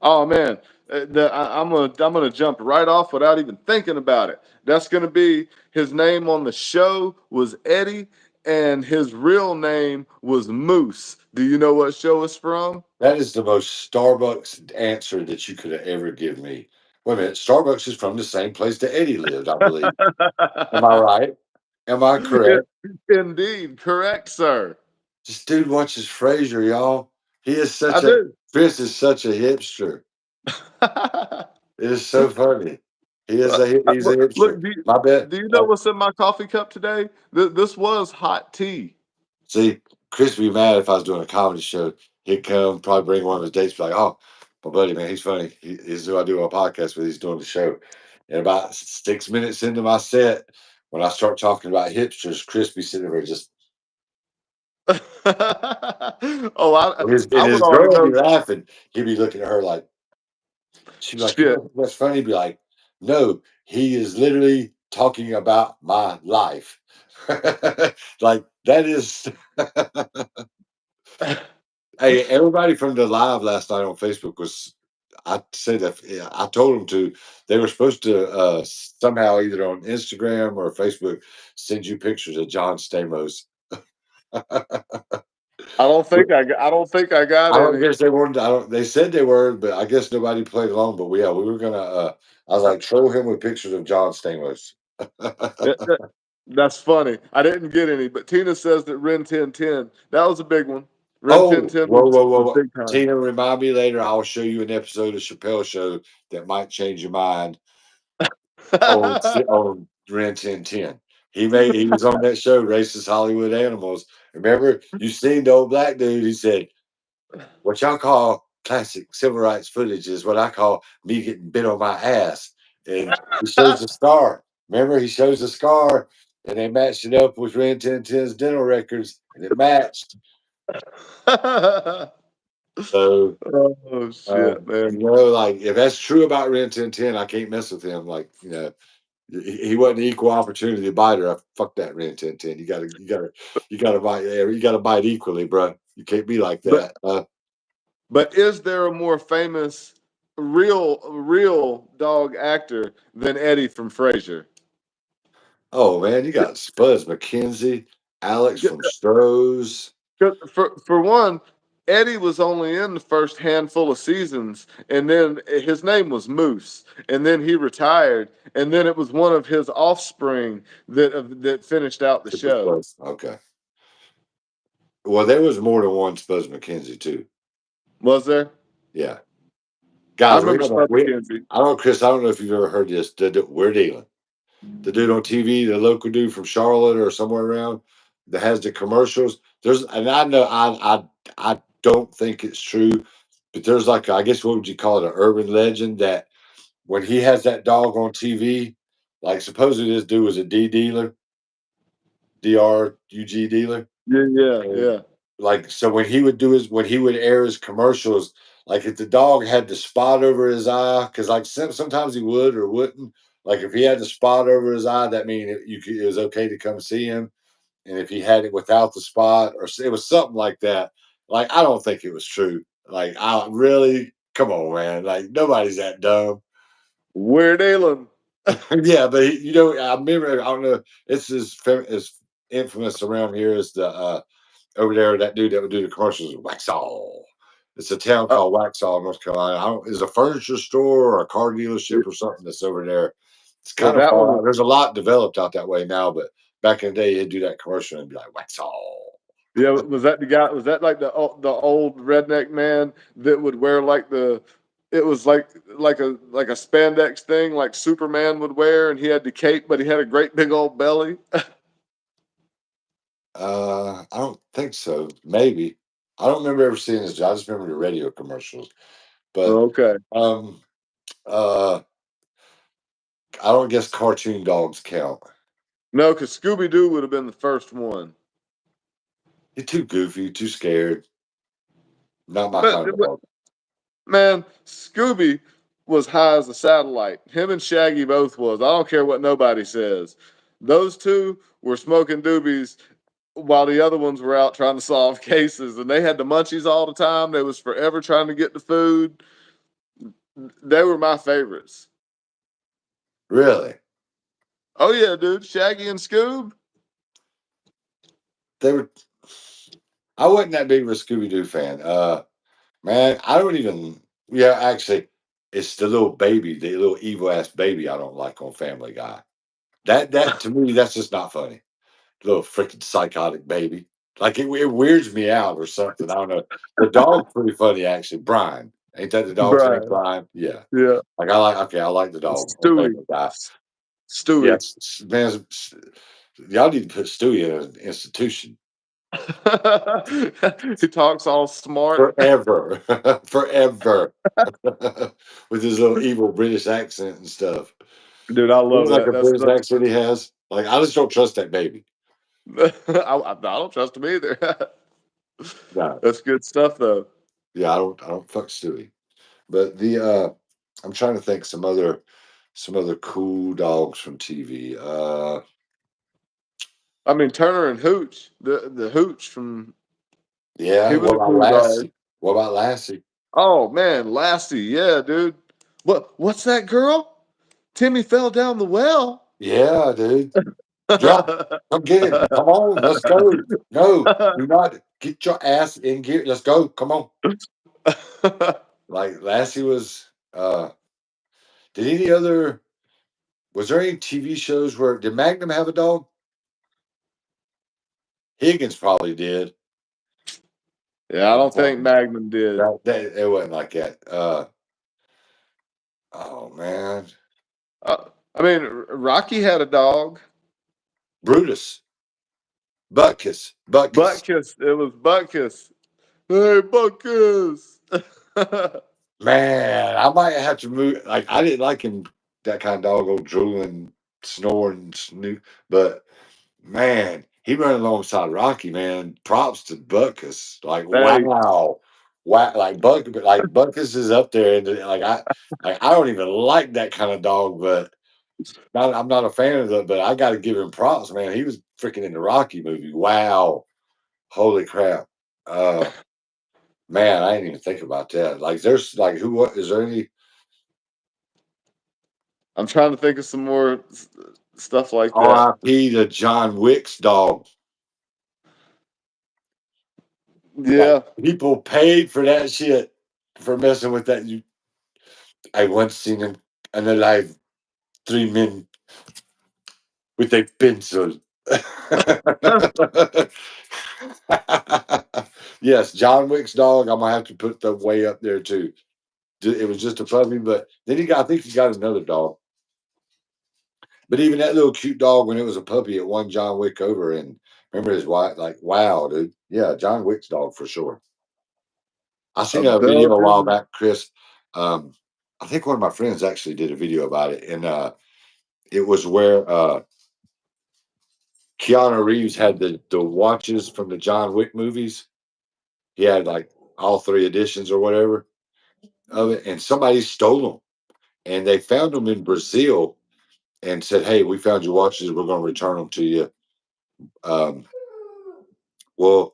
Oh man, I'm gonna jump right off without even thinking about it. That's gonna be his name on the show was Eddie, and his real name was Moose. Do you know what show it's from? That is the most Starbucks answer that you could have ever given me. Wait a minute, Starbucks is from the same place that Eddie lived, I believe. Am I right? Am I correct? Indeed, correct, sir. This dude watches Frasier, y'all. He is I such a do. Chris is such a hipster. It is so funny. He's a Look, hipster. My bet. do you know what's in my coffee cup today? This was hot tea. See, Chris would be mad if I was doing a comedy show. He'd come, probably bring one of his dates, be like, "Oh, my buddy, man, he's funny. He's who I do a podcast with. He's doing the show." And about 6 minutes into my set, when I start talking about hipsters, Chris be sitting there just, Oh, I And I would his already girl would be know. laughing. He'd be looking at her like, she'd be like, you Shit. know what's funny? He'd be like, no, he is literally talking about my life. Like that is hey, everybody from the live last night on Facebook was I said that yeah, I told them to they were supposed to somehow either on Instagram or Facebook send you pictures of John Stamos. I don't think I got I don't any. guess they weren't. I don't. They said they were, but I guess nobody played along. But yeah, we were gonna. I was like, troll him with pictures of John Stamos. That's funny. I didn't get any, but Tina says that Ren 1010. That was a big one. Ren Oh, 1010 whoa, whoa, whoa, was whoa! big time. Tina, remind me later. I'll show you an episode of Chappelle Show that might change your mind on Ren 1010. He was on that show, Racist Hollywood Animals. Remember, you seen the old black dude? He said, what y'all call classic civil rights footage is what I call me getting bit on my ass. And he shows the scar. Remember, he shows the scar, and they matched it up with Ren 1010's dental records, and it matched. So, Oh shit, man. like if that's true about Ren 1010, I can't mess with him. Like, he wasn't an equal opportunity biter. Fuck that Ren 1010. You gotta bite. You gotta bite equally, bro. You can't be like But that. but is there a more famous real dog actor than Eddie from Frasier? Oh man, you got Spuzz McKenzie, Alex from Strohs. For one, Eddie was only in the first handful of seasons, and then his name was Moose, and then he retired, and then it was one of his offspring that finished out the Super show. Spuzz. Okay. Well, there was more than one Spuzz McKenzie too. Was there? Yeah, I guys, we remember got Spud we. McKenzie. I don't, Chris. I don't know if you've ever heard this. We're dealing. The dude on TV, the local dude from Charlotte or somewhere around that has the commercials. There's, and I know I don't think it's true, but there's like I guess what would you call it, an urban legend that when he has that dog on TV, like supposedly this dude was a D dealer, DRUG dealer. Yeah, yeah, And yeah. like so when he would air his commercials, like if the dog had the spot over his eye, because like sometimes he would or wouldn't. Like if he had the spot over his eye, that means it was okay to come see him. And if he had it without the spot, or it was something like that. Like I don't think it was true. Like I really, come on, man. Like nobody's that dumb. Weird Allen. Yeah, but I remember. I don't know. It's as infamous around here as the over there, that dude that would do the commercials, Waxhaw. It's a town Uh, called Waxhaw, North Carolina. I don't, is a furniture store or a car dealership or something that's over there. It's yeah, kind of that far one. out. There's a lot developed out that way now, but back in the day, he'd do that commercial and be like, Waxhaw. Yeah, was that the guy? Was that like the old redneck man that would wear like the? It was like a spandex thing like Superman would wear, and he had the cape, but he had a great big old belly. I don't think so. Maybe. I don't remember ever seeing this. I just remember the radio commercials. But Okay. um, uh, I don't guess cartoon dogs count. No, because Scooby Doo would have been the first one. You're too goofy, too scared. Not my But kind of dog. man, Scooby was high as a satellite. Him and Shaggy both was. I don't care what nobody says. Those two were smoking doobies while the other ones were out trying to solve cases, and they had the munchies all the time. They was forever trying to get the food. They were my favorites. Really? Oh yeah, dude, Shaggy and Scoob. They were. I wasn't that big of a Scooby Doo fan. Man, I don't even. Yeah, actually, it's the little baby, the little evil ass baby. I don't like on Family Guy. That to me, that's just not funny. Little freaking psychotic baby. Like it weirds me out or something. I don't know. The dog's pretty funny actually. Brian, ain't that the dog's name? Brian. Brian. Yeah. Yeah. Like I like. Okay, I like the dog on Stewie. Family Guy. Stewie. Yes, man. Y'all need to put Stewie in an institution. He talks all smart. Forever, forever, with his little evil British accent and stuff. Dude, I Isn't love it like that. a That's British such accent he has? Like I just don't trust that baby. I don't trust him either. No, That's good stuff, though. yeah, I don't fuck Stewie. But I'm trying to think some other cool dogs from TV. I mean, Turner and Hooch, the Hooch from Yeah. he was What a about cool dog. Lassie? What about Lassie? Oh man, Lassie, yeah, dude. What's that girl? Timmy fell down the well. Yeah, dude. Jump. Come get him. Come on. Let's go. No, do not get your ass in gear. Let's go. Come on. Like Lassie was. Did any other? Was there any TV shows where did Magnum have a dog? Higgins probably did. Yeah, I don't think Magnum did. It wasn't like that. Oh man, I mean, Rocky had a dog. Brutus, Butkus. Butkus. It was Butkus. Hey, Butkus. Man, I might have to move. Like I didn't like him, that kind of dog, old drooling, snoring, snoot. But man, he ran alongside Rocky. Man, props to Butkus. Like Hey, wow, wow. Like Butkus is up there, and I don't even like that kind of dog, but. I'm not a fan of that, but I got to give him props, man. He was freaking in the Rocky movie. Wow, holy crap! Uh, Man, I didn't even think about that. Like, there's like, who? What is there any I'm trying to think of some more stuff like that. R.I.P. to John Wick's dog? Like, Yeah. people paid for that shit for messing with that. I once seen him unalive 3 men with a pencil. Yes, John Wick's dog. I'm gonna have to put the way up there too. It was just a puppy, but then I think he got another dog. But even that little cute dog, when it was a puppy, it won John Wick over. And remember his wife, like, wow, dude. Yeah, John Wick's dog for sure. I A seen a video a while Belgian. back, Chris. Um, I think one of my friends actually did a video about it. And it was where Keanu Reeves had the watches from the John Wick movies. He had like all 3 editions or whatever of it. And somebody stole them. And they found them in Brazil and said, "Hey, we found your watches. We're going to return them to you." Um, well,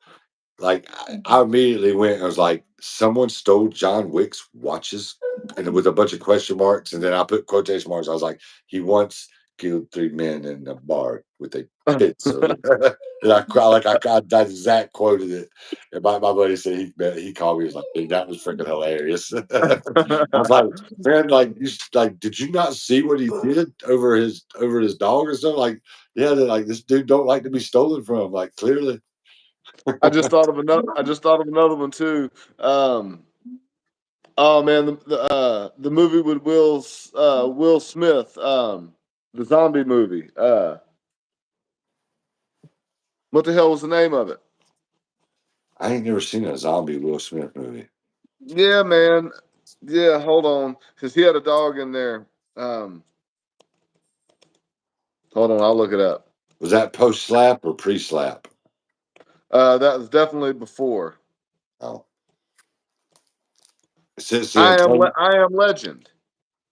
like I immediately went. I was like, "Someone stole John Wick's watches," and it was a bunch of question marks. And then I put quotation marks. I was like, "He once killed 3 men in a bar with a pencil." And I cried like that exact quoted it. And my buddy said he called me. He was like, "Dude, that was freaking hilarious." I was like, "Man, like did you not see what he did over his dog or something?" Like, yeah, like this dude don't like to be stolen from. Like, clearly. I just thought of another one too. Oh man, the movie with Will Smith, the zombie movie. What the hell was the name of it? I ain't never seen a zombie Will Smith movie. Yeah, man. Yeah, hold on, because he had a dog in there. Um, Hold on, I'll look it up. Was that post slap or pre slap? That was definitely before. Oh, since the I am Legend.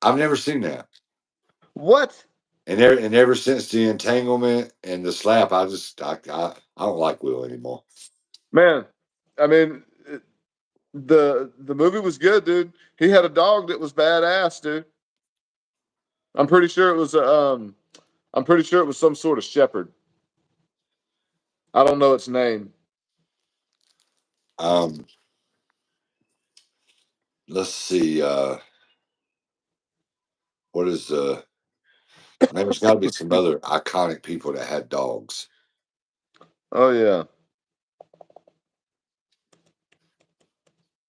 I've never seen that. What? And ever since the entanglement and the slap, I don't like Will anymore. Man, I mean, the movie was good, dude. He had a dog that was badass, dude. I'm pretty sure it was I'm pretty sure it was some sort of shepherd. I don't know its name. Um, let's see. What is man? There's got to be some other iconic people that had dogs. Oh yeah.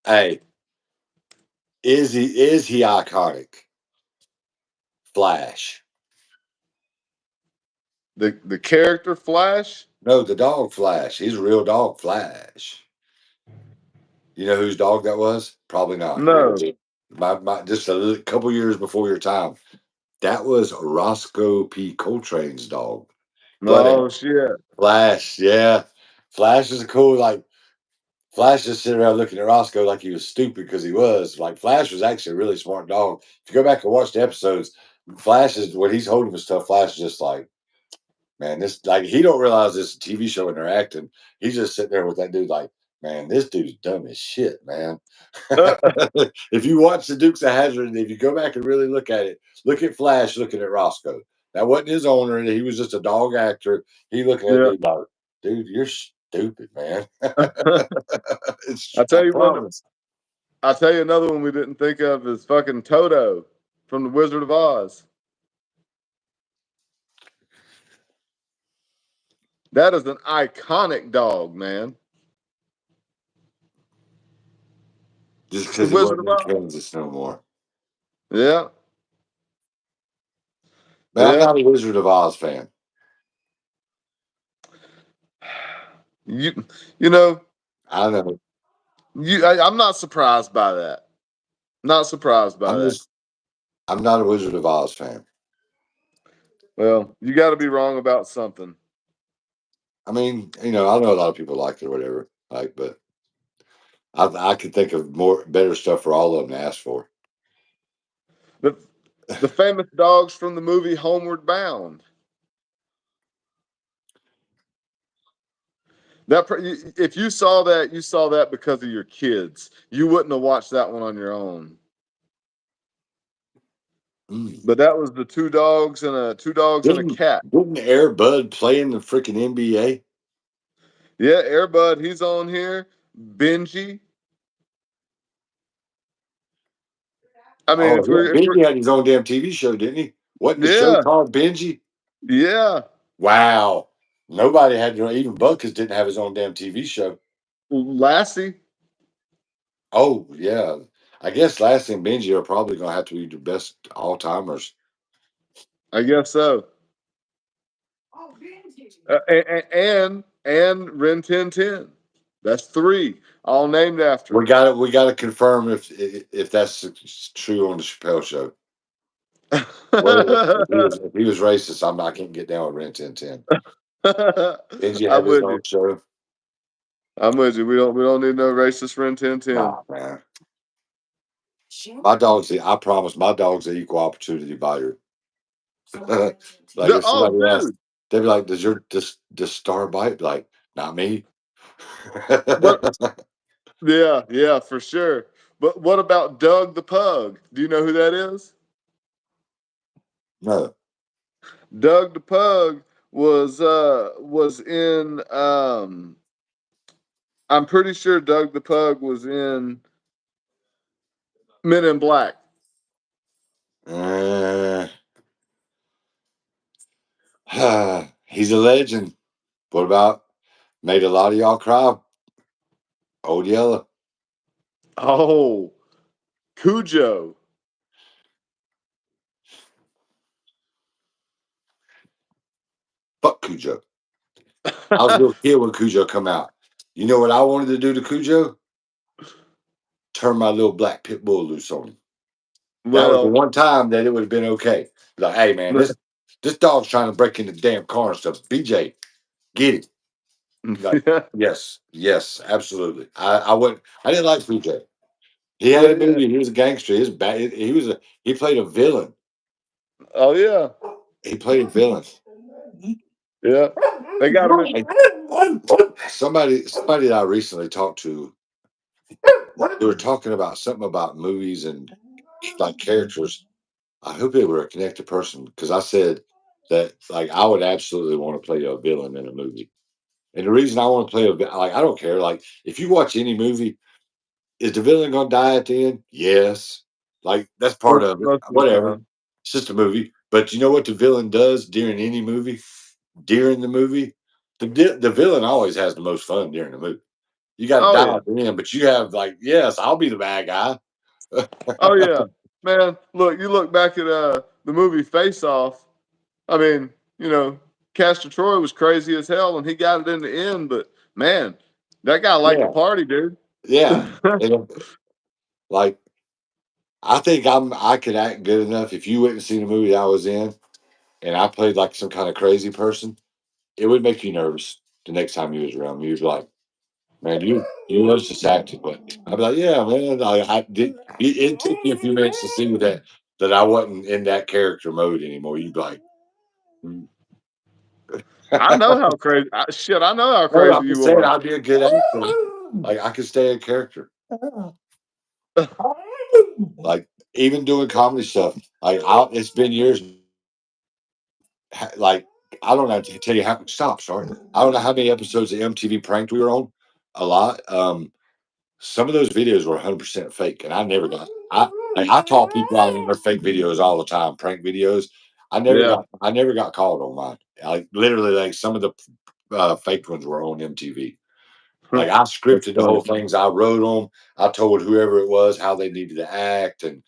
Hey, is he iconic? Flash. The character Flash? No, the dog Flash. He's a real dog Flash. You know whose dog that was? Probably not. No. Just couple years before your time. That was Roscoe P. Coltrane's dog. But Oh shit. Flash, yeah. Flash is cool. Like Flash just sitting around looking at Roscoe like he was stupid because he was. Like Flash was actually a really smart dog. If you go back and watch the episodes, Flash is when he's holding his stuff. Flash is just like, man, this like he don't realize this TV show and they're acting. He's just sitting there with that dude like, man, this dude's dumb as shit, man. If you watch the Dukes of Hazzard, if you go back and really look at it, look at Flash looking at Roscoe. That wasn't his owner. He was just a dog actor. He looking at Yeah. dude like, dude, you're stupid, man. I I tell you one. promise. I'll tell you another one we didn't think of is fucking Toto from the Wizard of Oz. That is an iconic dog, man. Just The because he Wizard wasn't of in Oz. Kansas no more. Yeah, Man, I'm yeah. not a Wizard of Oz fan. You, you know, I know. I'm not surprised by that. Not surprised by I'm that. just, I'm not a Wizard of Oz fan. Well, you got to be wrong about something. I mean, I know a lot of people like it or whatever, like, but I could think of better stuff for all of them to ask for. The the famous dogs from the movie Homeward Bound. If you saw that, you saw that because of your kids. You wouldn't have watched that one on your own. Mm. But that was the two dogs and a Didn't cat. didn't Air Bud play in the freaking NBA? Yeah, Airbud, he's on here. Benji. I mean, Oh, if yeah. we're Benji had his own damn TV show, didn't he? Wasn't the show yeah, called Benji? yeah, Wow. Nobody had, even Buckus didn't have his own damn TV show. Lassie. Oh, yeah. I guess Lassie and Benji are probably going to have to be the best all timers. I guess so. And Rin Tin Tin. That's three, all named after We got to confirm if that's true on the Chappelle show. Well, him. if he was racist, I can't get down with Ren 1010. Benji had I'm his with you. own show. I'm with you. We don't need no racist Rin Tin Tin. Nah, man. My dog's I promise my dog's an equal opportunity buyer. Like if Oh, somebody asked, dude. they'd be like, "Does your does Star bite?" Like, not me. What? Yeah, for sure. But what about Doug the Pug? Do you know who that is? No. Doug the Pug was in I'm pretty sure Doug the Pug was in Men in Black. Uh, he's a legend. What about made a lot of y'all cry? Old Yeller. Oh, Cujo. Fuck Cujo. I was a little kid when Cujo come out. You know what I wanted to do to Cujo? Turn my little black pit bull loose on him. That was the Well, one time that it would have been okay. Like, hey man, this dog's trying to break into the damn car and stuff. BJ, get it. Like, yes, yes, absolutely. I didn't like BJ. He had a yeah. movie. He was a gangster. He was bad. He played a villain. Oh yeah, He played a villain. yeah. They got him in. Somebody that I recently talked to, they were talking about something about movies and like characters. I hope they were a connected person because I said that like I would absolutely want to play a villain in a movie. And the reason I want to play like I don't care. Like if you watch any movie, is the villain gonna die at the end? Yes. Like that's part of it. Most of the Whatever. time. It's just a movie. But you know what the villain does during any movie? During the movie, the villain always has the most fun during the movie. You got to Oh die yeah, at the end, but you have like, yes, I'll be the bad guy. oh yeah. Man, look, you look back at the movie Face Off. I mean, Castor Troy was crazy as hell, and he got it in the end. But man, that guy liked to Yeah, party, dude. yeah. And, like I think I could act good enough if you went and seen a movie I was in and I played like some kind of crazy person. it would make you nervous the next time you was around me. You'd be like, man, you was just acting, but I'd be like, yeah, man. I did. It took me a few minutes to see that I wasn't in that character mode anymore. You'd be like, "Hmm." I know how crazy. Shit, I know how No, crazy I'm just you saying are. I'd be a good actor. Like I could stay in character. Like even doing comedy stuff. Like it's been years. Like I don't know to tell you how. Stop, sorry. I don't know how many episodes of MTV Pranked we were on. A lot. Some of those videos were 100% fake, and I never got. I taught people out on their fake videos all the time, prank videos. Yeah. I never got called on mine. Like literally, like some of the fake ones were on MTV. Like I That's scripted the funny. whole things. I wrote them. I told whoever it was how they needed to act, and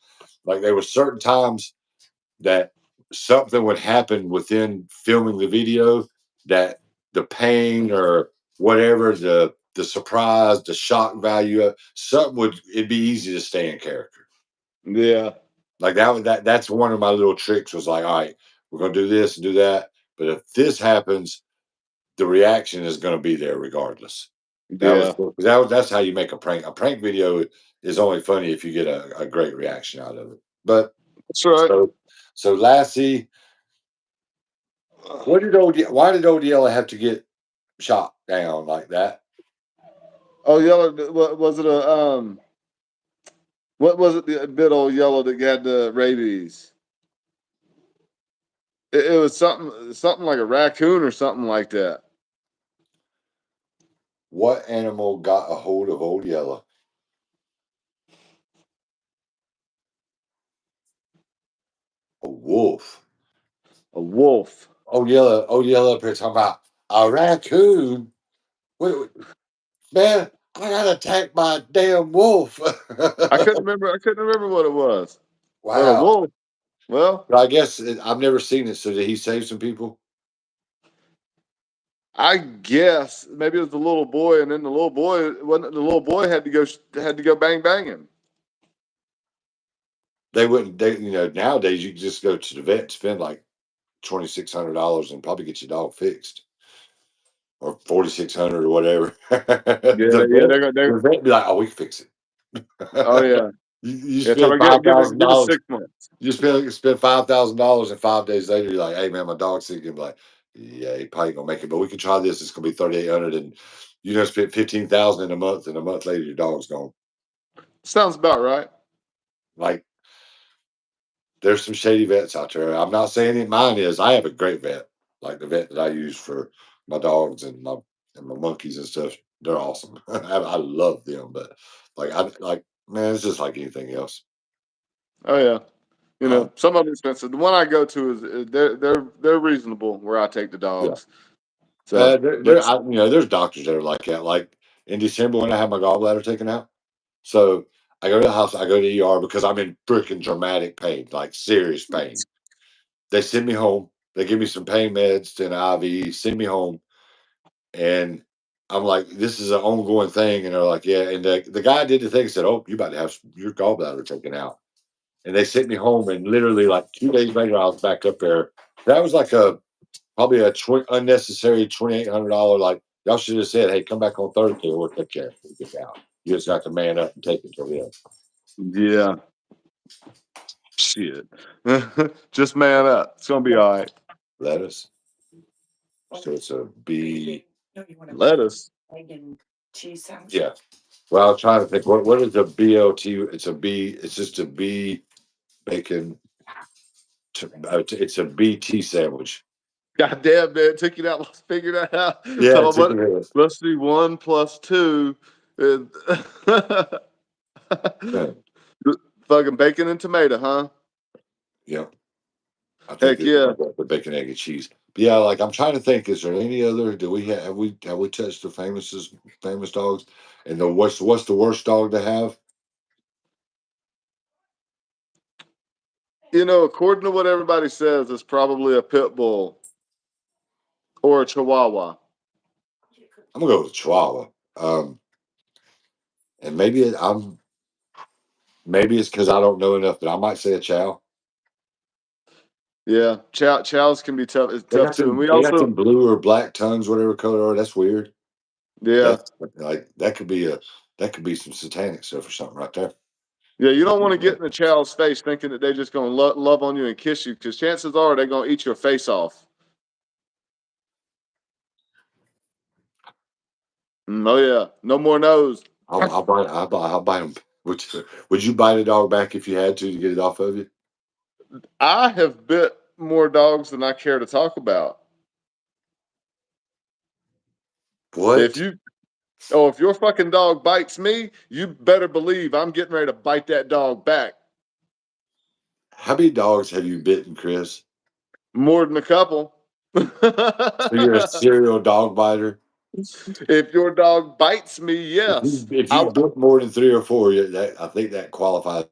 like there were certain times that something would happen within filming the video that the pain or whatever the surprise, the shock value of something would it'd be easy to stay in character. Yeah. Like that's one of my little tricks was like, all right, we're gonna do this and do that. But if this happens, the reaction is gonna be there regardless. Yeah. That's how you make a prank. A prank video is only funny if you get a great reaction out of it. But That's right. so so Lassie, why did old Yella have to get shot down like that? Oh, yellow. What was it? What was it? The bit old yellow that had the rabies. It was something like a raccoon or something like that. What animal got a hold of old Yella? A wolf. A wolf. Old Yella up here talking about a raccoon. Wait, man, I got attacked by a damn wolf. I couldn't remember. I couldn't remember what it was. But a Wow. wolf. Well, But I guess I've never seen it. So did he save some people? I guess maybe it was the little boy, and then the little boy wasn't. The little boy had to go bang bang him. They wouldn't. Nowadays you can just go to the vet and spend like $2,600 and probably get your dog fixed, or 4,600 or whatever. Yeah, yeah. The vet be like, "Oh, we can fix it." Oh yeah. You Yeah. Talk spend about five thousand give it dollars. 6 months. You spend $5,000, and 5 days later you're like, "Hey man, my dog's sick." And be like, "Yeah, he probably gonna make it, but we can try this. It's gonna be 3,800, and you just spent 15,000 in a month, and a month later your dog's gone." Sounds about right. Like there's some shady vets out there. I'm not saying it. Mine is. I have a great vet, like the vet that I use for my dogs and my monkeys and stuff. They're awesome. I love them, but man, it's just like anything else. Oh yeah. Uh, Some of them expensive. The one I go to is they're reasonable where I take the yeah, dogs. So, but there's doctors that are like that. Like in December when I had my gallbladder taken out, so I go to the house. I go to ER because I'm in freaking dramatic pain, like serious pain. They send me home. They give me some pain meds to an IV. Send me home. And I'm like, this is an ongoing thing. And they're like, yeah. And the guy did the thing, said, oh, you about to have your gallbladder taken out. And they sent me home. And literally, like 2 days later, I was back up there. That was like probably unnecessary $2,800. Like, y'all should have said, hey, come back on Thursday. We'll take care of it. Get out. You just got to man up and take it to the end. yeah, shit. Just man up. It's gonna be all right. Lettuce. So it's a B. Lettuce. Yeah. Well, I was trying to think, what is a BLT? It's a B. It's just a B bacon. It's a BT sandwich. God damn, man. Took you that long to figure that out. Yeah, So it's a what? good. Let's see. 1 plus 2 is Yeah, fucking bacon and tomato, huh? yeah. I think Heck it's yeah. the bacon, egg, and cheese. But yeah, like I'm trying to think. Is there any other? Do we have we touched the famous dogs? And what's the worst dog to have? According to what everybody says, it's probably a pit bull or a chihuahua. I'm gonna go with Chihuahua. Um, and maybe it's because I don't know enough, but I might say a Chow. Yeah, chows can be tough. It's They tough got too, and them. we They got also them blue or black tongues, whatever color are. That's weird. yeah. That's like that could be some satanic stuff or something right there. Yeah, you don't want to get in the chow's face thinking that they're just going to love on you and kiss you, because chances are they're going to eat your face off. Oh yeah, no more nose. I'll buy them. Would you buy the dog back if you had to get it off of you? I have bit more dogs than I care to talk about. If What? you if your fucking dog bites me, you better believe I'm getting ready to bite that dog back. How many dogs have you bitten, Chris? More than a couple. So you're a serial dog biter. If your dog bites me, yes. If you bit more than 3 or 4, I think that qualifies.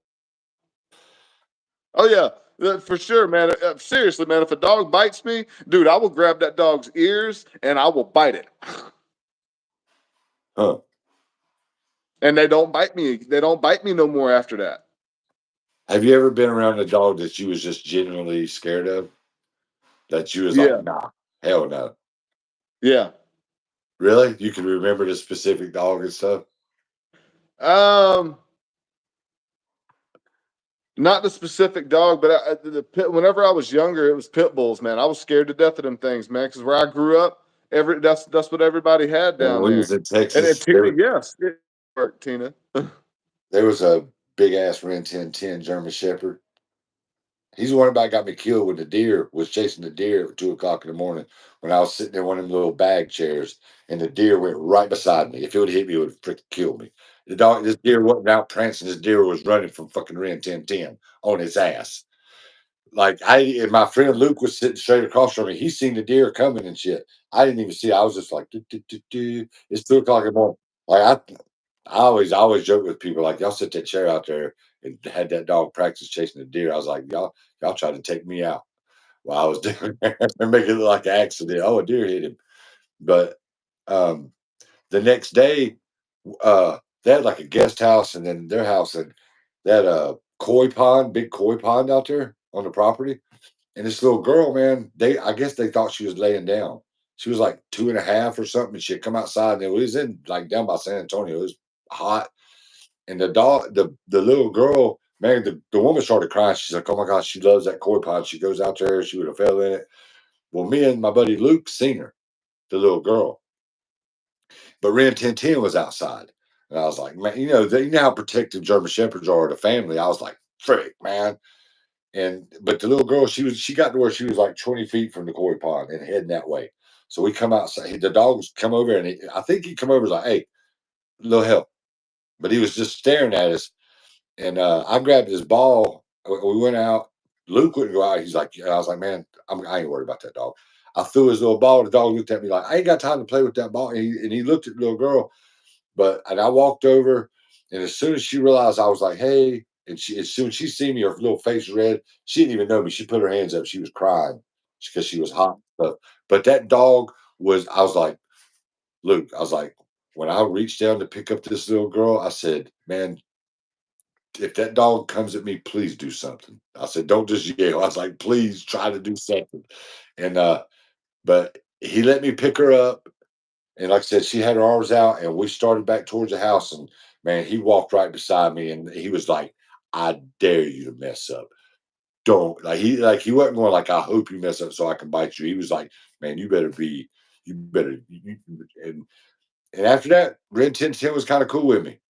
Oh yeah, for sure, man. Seriously, man. If a dog bites me, dude, I will grab that dog's ears and I will bite it. Huh? And they don't bite me. They don't bite me no more after that. Have you ever been around a dog that you was just genuinely scared of? That you was like, Yeah, nah, hell no. yeah. Really? You can remember the specific dog and stuff? Um, Not the specific dog, but whenever I was younger, it was pit bulls, man. I was scared to death of them things, man. Because where I grew up, that's what everybody had When down we there. was in And Texas, Tina, yes, it worked, Tina. there was a big ass Ren 1010 German Shepherd. He's the one that got me killed when the deer was chasing the deer at 2 o'clock in the morning when I was sitting in one of them little bag chairs and the deer went right beside me. If it would hit me, it would freaking kill me. This deer wasn't out prancing. This deer was running from fucking Ren 1010 on his ass. Like and my friend Luke was sitting straight across from me. He seen the deer coming and shit. I didn't even see it. I was just like, "Do, do, do, do." It's 2 o'clock in the morning. Like I always joke with people like y'all sit that chair out there and had that dog practice chasing the deer. I was like, y'all tried to take me out while I was doing that and make it look like an accident. Oh, a deer hit him. But um, the next day, they had like a guest house and then their house and they had a koi pond, big koi pond out there on the property. And this little girl, man, I guess they thought she was laying down. She was like 2.5 or something. She had come outside and it was in like down by San Antonio. It was hot. And the little girl, man, the woman started crying. She's like, "Oh my gosh, she loves that koi pond." She goes out there, she would have fell in it. Well, me and my buddy Luke seen her, the little girl. But Ren 1010 was outside. And I was like, man, you know how protective German Shepherds are of the family. I was like, frick, man. But the little girl, she got to where she was like 20 feet from the koi pond and heading that way. So we come outside. The dogs come over and I think he come over and was like, "Hey, little help." But he was just staring at us. And I grabbed his ball. We went out. Luke wouldn't go out. He's like, I was like, man, I ain't worried about that dog. I threw his little ball. The dog looked at me like, I ain't got time to play with that ball. And he looked at the little girl. And I walked over. And as soon as she realized I was like, hey, and as soon as she seen me, her little face red. She didn't even know me. She put her hands up. She was crying because she was hot. But that dog I was like, Luke, I was like, when I reached down to pick up this little girl, I said, man, if that dog comes at me, please do something. I said, don't just yell. I was like, please try to do something. And but he let me pick her up. And like I said, she had her arms out and we started back towards the house. And man, he walked right beside me and he was like, I dare you to mess up. Don't he wasn't going like, I hope you mess up so I can bite you. He was like, man, you better and and after that, Red 1010 was kind of cool with me.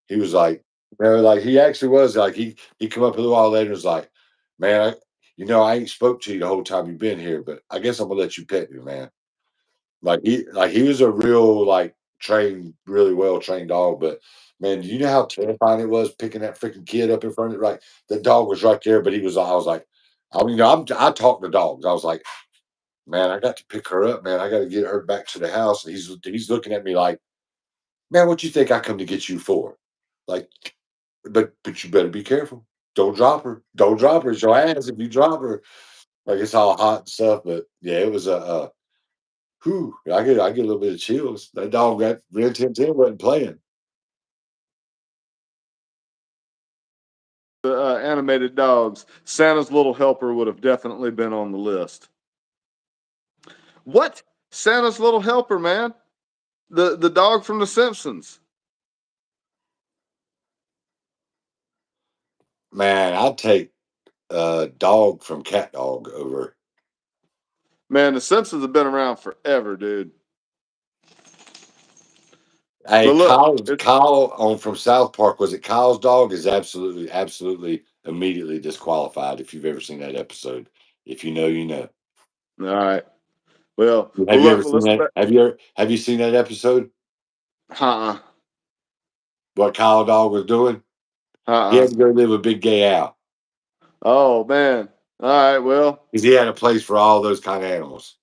He was like, like he actually was like he come up a little while later and was like, man, I ain't spoke to you the whole time you've been here, but I guess I'm gonna let you pet me, man. He was a real really well trained dog, but man, do you know how terrifying it was picking that freaking kid up in front of it? Like the dog was right there, but I was like, I talk to dogs. I was like, man, I got to pick her up, man. I got to get her back to the house. And he's looking at me like, man, what you think I come to get you for? Like, but you better be careful. Don't drop her. Don't drop her. It's your ass if you drop her. Like it's all hot and stuff. But yeah, it was whew, I get a little bit of chills. That dog got Red 1010 wasn't playing. animated dogs, Santa's Little Helper would have definitely been on the list. What? Santa's Little Helper, man. The dog from The Simpsons. Man, I'd take dog from Cat Dog over. Man, The Simpsons have been around forever, dude. Hey, But look, Kyle on from South Park, was it Kyle's dog? Is absolutely immediately disqualified if you've ever seen that episode. If you know, you know. all right. Well, Have you ever look, seen listen that? back. Have you seen that episode? Uh-uh. What Kyle dog was doing? He Uh-uh. had to go live with Big Gay Al Oh, man. All right. Well, because he had a place for all those kind of animals.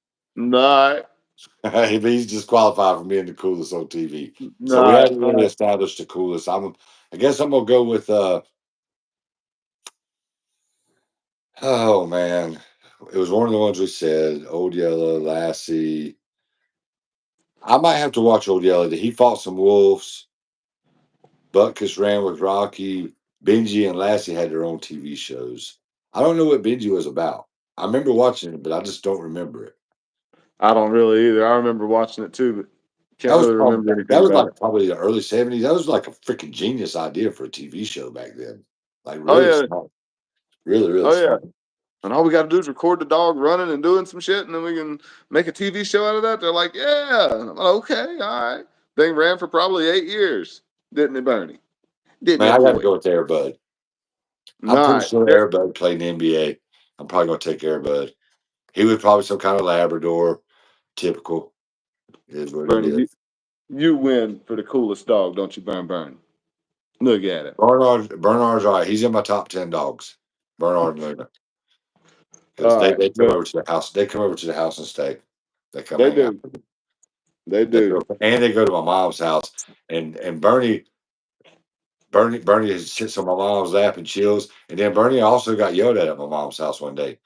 all right. He's disqualified from being the coolest on TV. All So we right. haven't All really right. established the coolest. I guess I'm gonna go with oh man. It was one of the ones we said, Old Yellow, Lassie. I might have to watch Old Yellow. He fought some wolves. Butkus ran with Rocky. Benji and Lassie had their own TV shows. I don't know what Benji was about. I remember watching it, but I just don't remember it. I don't really either. I remember watching it too, but That can't was really probably remember anything that was about like it. probably the early '70s. That was like a freaking genius idea for a TV show back then. Like Oh really yeah. smart, really really Oh yeah. smart. And all we got to do is record the dog running and doing some shit, and then we can make a TV show out of that. They're like, yeah. And I'm like, okay, all right. Thing ran for probably 8 years, didn't it, Bernie? Didn't Man, it, I got to boy? go with Airbud. I'm All pretty right. sure Airbud played in the NBA. I'm probably gonna take Airbud. He was probably some kind of Labrador. Typical is what it Bernie, is. you win for the coolest dog, don't you, Bernie? Look at it. Bernard's all right. He's in my top 10 dogs. Bernard and Luna. Because All right. they come Good. over to the house. They come over to the house and stay. They come They hang out. do. They do. And they go to my mom's house. And Bernie sits on my mom's lap and chills. And then Bernie also got yelled at my mom's house one day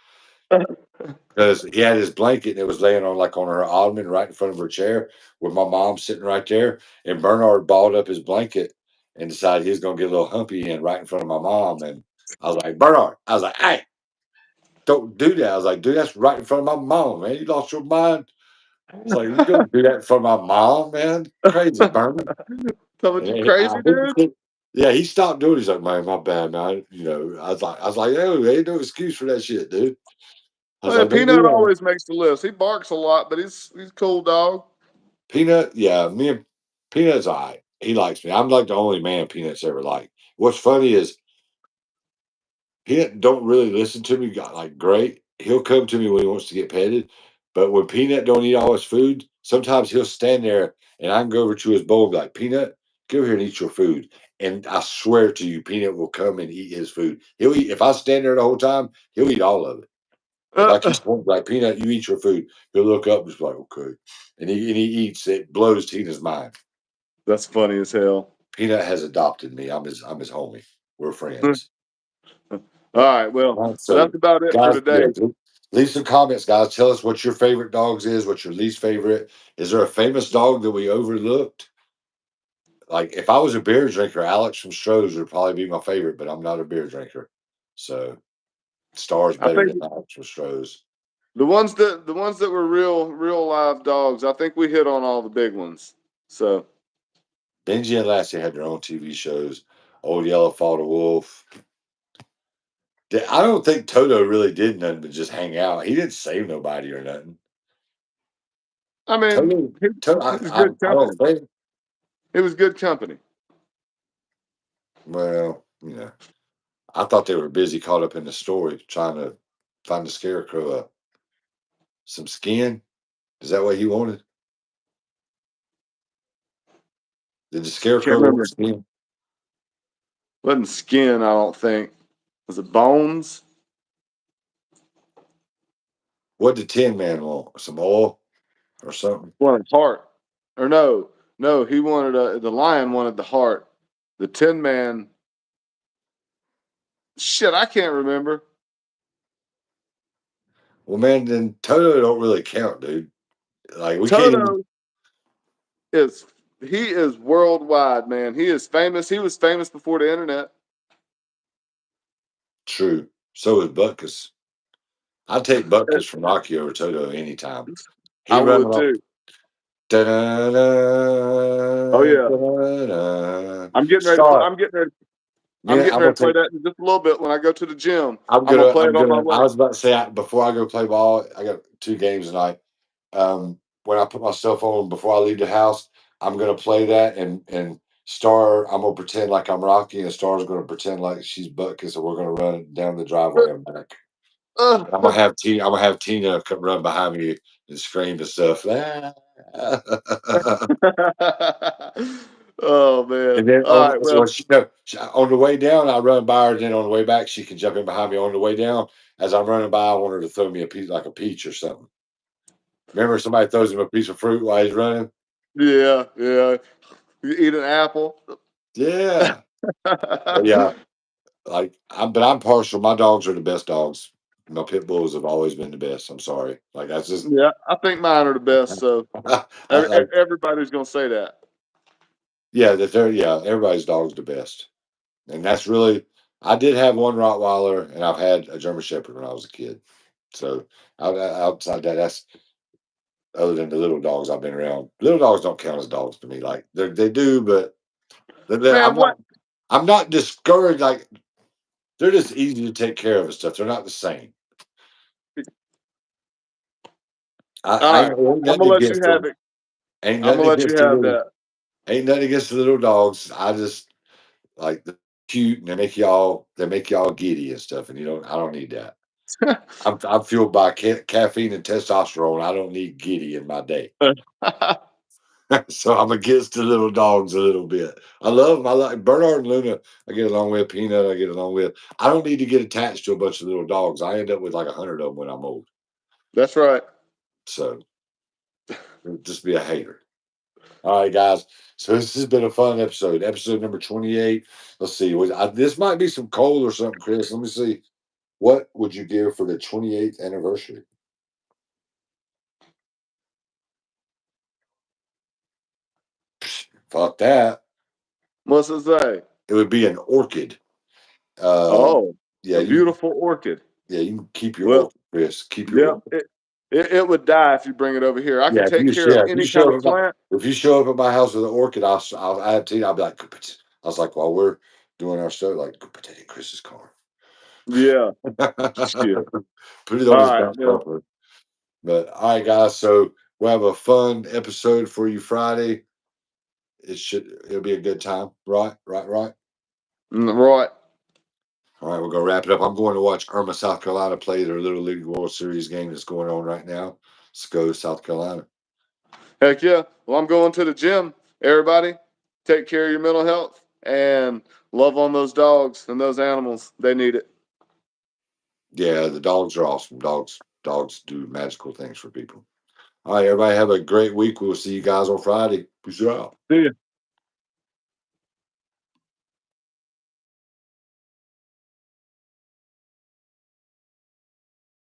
because he had his blanket and it was laying on like on her ottoman right in front of her chair with my mom sitting right there. And Bernard balled up his blanket and decided he was gonna get a little humpy in right in front of my mom. And I was like, Bernard, I was like, hey, don't do that. I was like, dude, that's right in front of my mom, man. You lost your mind. It's like, you don't do that in front of my mom, man. Crazy, Bernie. Tell me And you crazy, dude. yeah, he stopped doing it. He's like, man, my bad, man. I was like, oh, ain't no excuse for that shit, dude. I was Oh, yeah, like, don't Peanut do that. always makes the list. He barks a lot, but he's a cool dog. Peanut, yeah, me and Peanut's all right. He likes me. I'm like the only man Peanut's ever liked. What's funny is Peanut don't really listen to me like great. He'll come to me when he wants to get petted, but when Peanut don't eat all his food, sometimes he'll stand there and I can go over to his bowl and be like, Peanut, go here and eat your food. And I swear to you, Peanut will come and eat his food. He'll eat if I stand there the whole time, he'll eat all of it. If I keep pointing like Peanut, you eat your food, he'll look up and be like, okay. And he eats it, blows Tina's mind. That's funny as hell. Peanut has adopted me. I'm his homie. We're All friends. right, well, All right, that's so, about it for guys, today. yeah, leave some comments, guys. Tell us what your favorite dogs is, what your least favorite. Is there a famous dog that we overlooked? Like, if I was a beer drinker, Alex from Stroh's would probably be my favorite, but I'm not a beer drinker. So, Star's I better think than Alex from Stroh's. the ones that were real live dogs. I think we hit on all the big ones. So Benji and Lassie had their own TV shows. Old Yellow fought a wolf. I don't think Toto really did nothing but just hang out. He didn't save nobody or nothing. I mean, Toto, he, Toto he was good I don't company. think. It was good company. Well, I thought they were busy caught up in the story trying to find the scarecrow some skin. Is that what he wanted? Did the Can't scarecrow want remember. skin? Wasn't skin, I don't think. Was it bones? What did Tin Man want? Some oil or something? Wanted heart. Or no, he wanted the lion wanted the heart. The Tin Man. Shit, I can't remember. Well, man, then Toto don't really count, dude. Like we can't even. Toto is he is worldwide, man. He is famous. He was famous before the internet. True. So is Butkus. I'd take Butkus from Rocky over Toto anytime. He I running would off. too. Oh Da-da-da, yeah. da-da-da. I'm getting ready to play. Star. I'm Yeah, getting I'm ready gonna to play take. that in just a little bit when I go to the gym. I'm I'm gonna gonna. play I'm it on my gonna. I way. was about to say before I go play ball. I got 2 games tonight. When I put my cell phone before I leave the house, I'm gonna play that and Star. I'm gonna pretend like I'm Rocky, and Star's gonna pretend like she's Butkus, and we're gonna run down the driveway and back. I'm gonna have Tina. I'm gonna have Tina come run behind me and scream and stuff. Oh man. And then All right. Well, on the way down, I run by her. Then on the way back, she can jump in behind me. On the way down, as I'm running by, I want her to throw me a piece, like a peach or something. Remember, somebody throws him a piece of fruit while he's running. yeah, yeah. You eat an apple. Yeah, but yeah. But I'm partial. My dogs are the best dogs. My pit bulls have always been the best. I'm sorry. Like that's just. Yeah, I think mine are the best. So I, everybody's gonna say that. yeah, everybody's dog's the best, and that's really. I did have one Rottweiler, and I've had a German Shepherd when I was a kid. So outside that, that's other than the little dogs I've been around. Little dogs don't count as dogs to me. Like they do, but Man, what? I'm not discouraged. Like they're just easy to take care of and stuff. They're not the same. All I right, ain't I'm gonna nothing let you against have them. it. Ain't I'm nothing gonna let you against the have little. that. Ain't nothing against the little dogs. I just like the cute, and they make y'all giddy and stuff. And I don't need that. I'm fueled by caffeine and testosterone. I don't need giddy in my day. So I'm against the little dogs a little bit. I love them. I like Bernard and Luna. I get along with Peanut. I get along with. I don't need to get attached to a bunch of little dogs. I end up with like 100 of them when I'm old. That's right. So just be a hater. All right, guys. So this has been a fun episode. Episode number 28. Let's see. This might be some cold or something, Chris. Let me see. What would you give for the 28th anniversary? Fuck that. What's it say? It would be an orchid. Oh, Yeah, a beautiful orchid. you can keep your Well, orchid, Chris. Keep your yeah, orchid. it would die if you bring it over here. I can take care of If you any kind show of up at plant. if you show up at my house with an orchid, I have to. I'll be like, "Go put it." I was like, while we're doing our stuff, like, go put that in Chris's car. Yeah, shit. Put it All on his right, back well, bumper. But all right, guys. So we'll have a fun episode for you Friday. It'll be a good time. Right. right. All right, we're gonna wrap it up. I'm going to watch Irma, South Carolina play their Little League World Series game that's going on right now. Let's go, South Carolina. Heck yeah. Well, I'm going to the gym. Everybody, take care of your mental health and love on those dogs and those animals. They need it. Yeah, the dogs are awesome. Dogs do magical things for people. All right, everybody have a great week. We'll see you guys on Friday. Peace out. See ya.